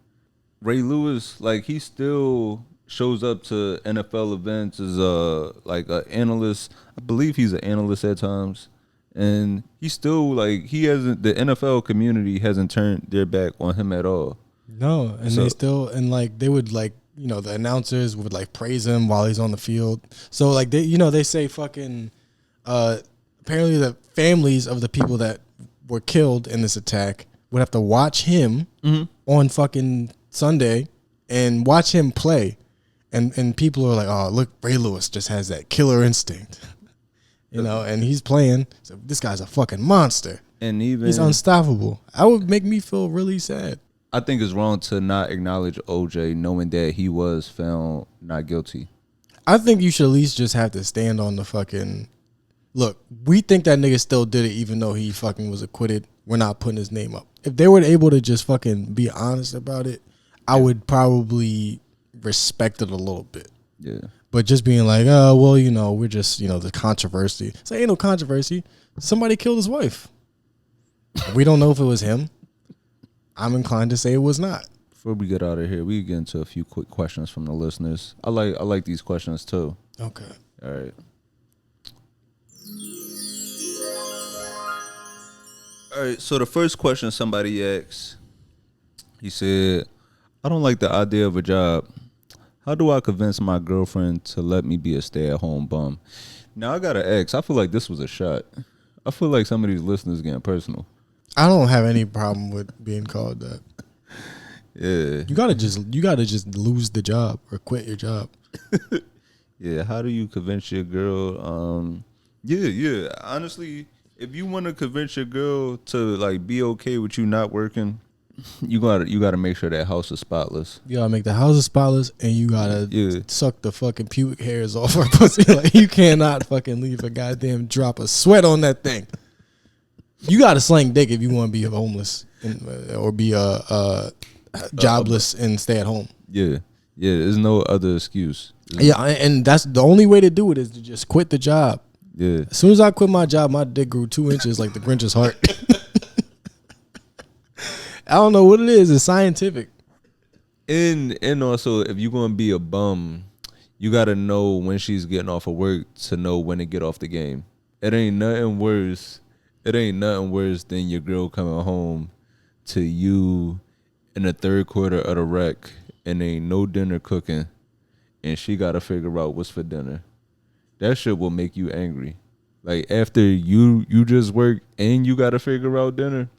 Speaker 1: Ray Lewis, like, he still shows up to NFL events as an analyst. I believe he's an analyst at times. And he still, like, the NFL community hasn't turned their back on him at all.
Speaker 2: No, and
Speaker 1: So-
Speaker 2: they still, and like they would like, you know, the announcers would like praise him while he's on the field. So like they, you know, they say fucking, apparently the families of the people that were killed in this attack would have to watch him on fucking Sunday and watch him play. And people are like, oh, look, Ray Lewis just has that killer instinct. You know, and he's playing. So this guy's a fucking monster.
Speaker 1: And even
Speaker 2: He's unstoppable. That would make me feel really sad.
Speaker 1: I think it's wrong to not acknowledge OJ knowing that he was found not guilty.
Speaker 2: I think you should at least just have to stand on the fucking, look, we think that nigga still did it even though he fucking was acquitted. We're not putting his name up. If they were able to just fucking be honest about it, I would probably respect it a little bit.
Speaker 1: Yeah.
Speaker 2: But just being like, oh, well, you know, we're just, you know, the controversy. So ain't no controversy. Somebody killed his wife. We don't know if it was him. I'm inclined to say it was not.
Speaker 1: Before we get out of here, we get into a few quick questions from the listeners. I like these questions too.
Speaker 2: Okay.
Speaker 1: All right. All right. So the first question somebody asked, he said, "I don't like the idea of a job. How do I convince my girlfriend to let me be a stay-at-home bum?" Now I gotta ask. I feel like this was a shot. I feel like some of these listeners getting personal.
Speaker 2: I don't have any problem with being called that.
Speaker 1: Yeah.
Speaker 2: You gotta just lose the job or quit your job.
Speaker 1: Yeah, how do you convince your girl? Yeah. Honestly, if you want to convince your girl to like be okay with you not working, you gotta make sure that house is spotless.
Speaker 2: You gotta make the house spotless, and you gotta
Speaker 1: Yeah.
Speaker 2: suck the fucking pubic hairs off her pussy. Like, you cannot fucking leave a goddamn drop of sweat on that thing. You gotta slang dick if you want to be homeless or be jobless and stay at home.
Speaker 1: Yeah. There's no other excuse.
Speaker 2: Yeah, and that's the only way to do it is to just quit the job.
Speaker 1: Yeah.
Speaker 2: As soon as I quit my job, my dick grew 2 inches like the Grinch's heart. I don't know what it is. It's scientific.
Speaker 1: And also, if you're gonna be a bum, you gotta know when she's getting off of work to know when to get off the game. It ain't nothing worse than your girl coming home to you in the third quarter of the rec and ain't no dinner cooking, and she gotta figure out what's for dinner. That shit will make you angry. Like, after you just work and you gotta figure out dinner.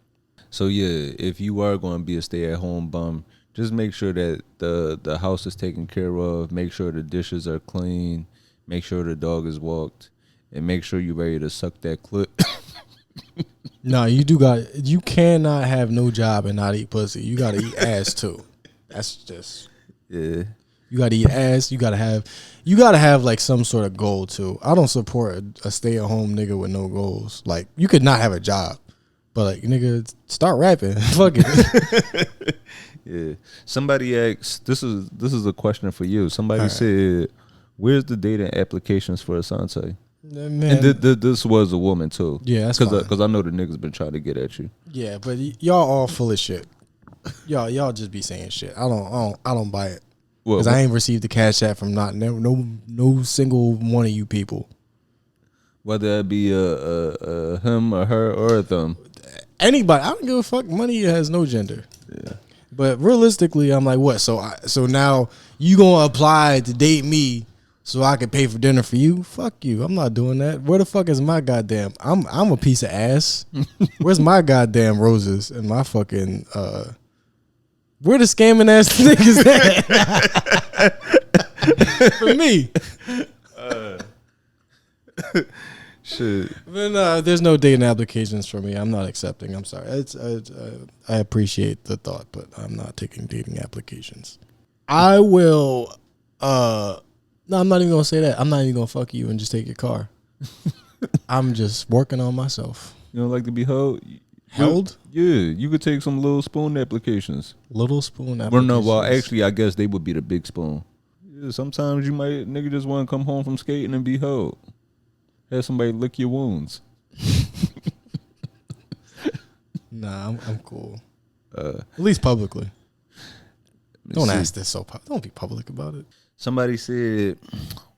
Speaker 1: So yeah, if you are going to be a stay-at-home bum, just make sure that the house is taken care of. Make sure the dishes are clean. Make sure the dog is walked, and make sure you're ready to suck that clit.
Speaker 2: No, you cannot have no job and not eat pussy. You gotta eat ass too. That's just,
Speaker 1: Yeah.
Speaker 2: you gotta eat ass. You gotta have like some sort of goal too. I don't support a stay-at-home nigga with no goals. Like, you could not have a job, but like, nigga, start rapping. Fuck it.
Speaker 1: Yeah. Somebody asked, this is a question for you. Somebody said, "Where's the dating applications for Asante?"
Speaker 2: Man,
Speaker 1: And this was a woman too.
Speaker 2: Yeah, that's fine.
Speaker 1: Because I know the niggas been trying to get at you.
Speaker 2: yeah, but y'all all full of shit. Y'all just be saying shit. I don't buy it.
Speaker 1: Well,
Speaker 2: Because I ain't received the cash app from no single one of you people.
Speaker 1: whether it be a him or her or a them.
Speaker 2: Anybody, I don't give a fuck. Money has no gender. Yeah. But realistically, I'm like, what? So now you gonna apply to date me so I can pay for dinner for you? Fuck you. I'm not doing that. Where the fuck is my goddamn? I'm a piece of ass. Where's my goddamn roses and my fucking where the scamming ass niggas at? For me.
Speaker 1: Shit.
Speaker 2: But there's no dating applications for me. I'm not accepting. I'm sorry. I appreciate the thought, but I'm not taking dating applications. I will. No, I'm not even gonna say that. I'm not even gonna fuck you and just take your car. I'm just working on myself.
Speaker 1: You don't like to be hoed?
Speaker 2: Held?
Speaker 1: Yeah, you could take some little spoon applications.
Speaker 2: Little spoon
Speaker 1: Well,
Speaker 2: applications.
Speaker 1: no, well, actually, I guess they would be the big spoon. Yeah, sometimes you might, nigga just want to come home from skating and be held. Have somebody lick your wounds.
Speaker 2: Nah, I'm cool. At least publicly. Don't ask this don't be public about it.
Speaker 1: Somebody said,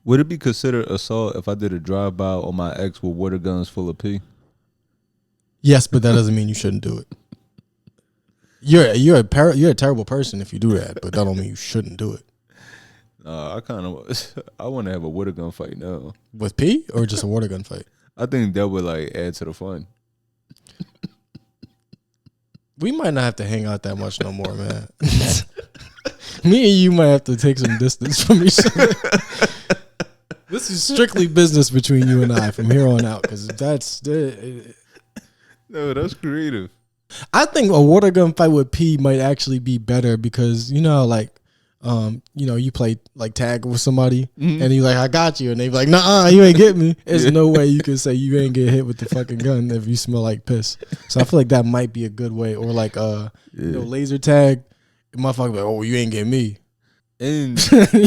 Speaker 1: would it be considered assault if I did a drive-by on my ex with water guns full of pee?
Speaker 2: Yes, but that doesn't mean you shouldn't do it. You're a terrible person if you do that, but that don't mean you shouldn't do it.
Speaker 1: I want to have a water gun fight now.
Speaker 2: With pee or just a water gun fight?
Speaker 1: I think that would like add to the fun.
Speaker 2: We might not have to hang out that much no more, man. Me and you might have to take some distance from each other. This is strictly business between you and I from here on out, because
Speaker 1: No, that's creative.
Speaker 2: I think a water gun fight with pee might actually be better because you play like tag with somebody and you like, I got you, and they be like, nah, you ain't get me. There's no way you can say you ain't get hit with the fucking gun if you smell like piss. So I feel like that might be a good way. Or like laser tag, motherfucker like, oh, you ain't get me. And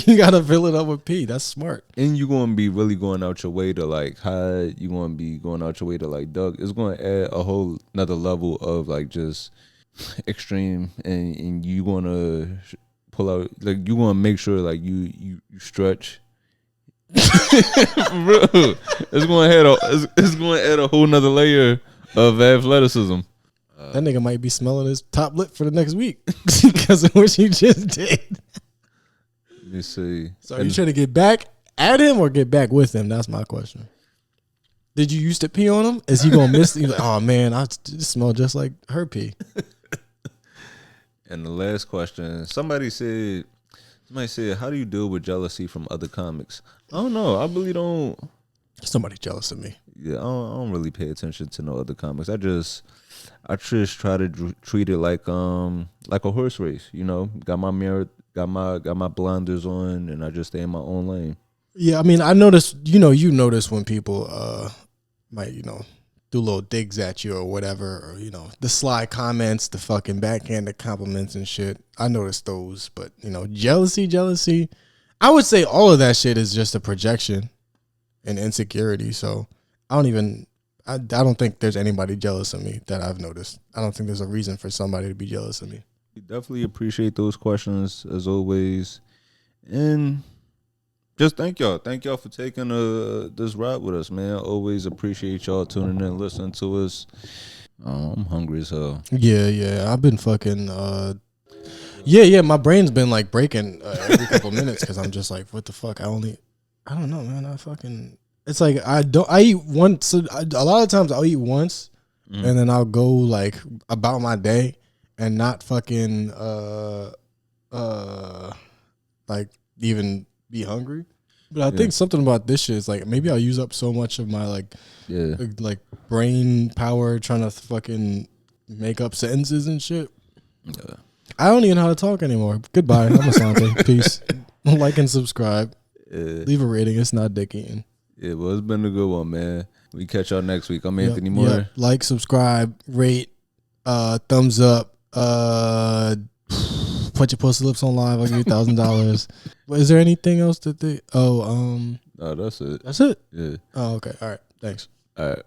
Speaker 2: you gotta fill it up with pee. That's smart.
Speaker 1: And you're gonna be really going out your way to like hide. You're gonna be going out your way to like duck. It's gonna add a whole another level of like just extreme, and you gonna pull out, like you want to make sure like you stretch. Bro, it's going to add a whole nother layer of athleticism.
Speaker 2: That nigga might be smelling his top lip for the next week because of what you just did.
Speaker 1: Let me see.
Speaker 2: So are you trying to get back at him or get back with him? That's my question. Did you used to pee on him? Is he gonna miss? He's like, oh man, I smell just like her pee.
Speaker 1: And the last question, somebody said, how do you deal with jealousy from other comics? I don't know. I really don't.
Speaker 2: Somebody jealous of me.
Speaker 1: Yeah, I don't really pay attention to no other comics. I just try to treat it like a horse race. You know, got my mirror, got my blinders on, and I just stay in my own lane. Yeah,
Speaker 2: I mean, I noticed. You notice when people might do little digs at you or whatever, or the sly comments, the fucking backhanded compliments and shit. I noticed those, but jealousy. I would say all of that shit is just a projection and insecurity. So I don't think there's anybody jealous of me that I've noticed. I don't think there's a reason for somebody to be jealous of me.
Speaker 1: We definitely appreciate those questions as always, and just thank y'all for taking this ride with us, man. Always appreciate y'all tuning in, listening to us. I'm hungry as hell. Yeah.
Speaker 2: I've been fucking. Yeah. My brain's been like breaking every couple minutes because I'm just like, what the fuck? I don't know, man. It's like I eat once. A lot of times I'll eat once, and then I'll go like about my day and not fucking like even be hungry. But I think something about this shit is like maybe I'll use up so much of my like brain power trying to fucking make up sentences and shit. Yeah. I don't even know how to talk anymore. Goodbye. I'm Asante. Peace. Like and subscribe. Leave a rating. It's not dick eating.
Speaker 1: Yeah, well, it's been a good one, man. We catch y'all next week. I'm Anthony Moore.
Speaker 2: Yep. Like, subscribe, rate, thumbs up, put your pussy lips on live. I'll give you $1,000. Is there anything else that they?
Speaker 1: No, that's it.
Speaker 2: That's it?
Speaker 1: Yeah.
Speaker 2: Oh, okay. All right. Thanks.
Speaker 1: All right.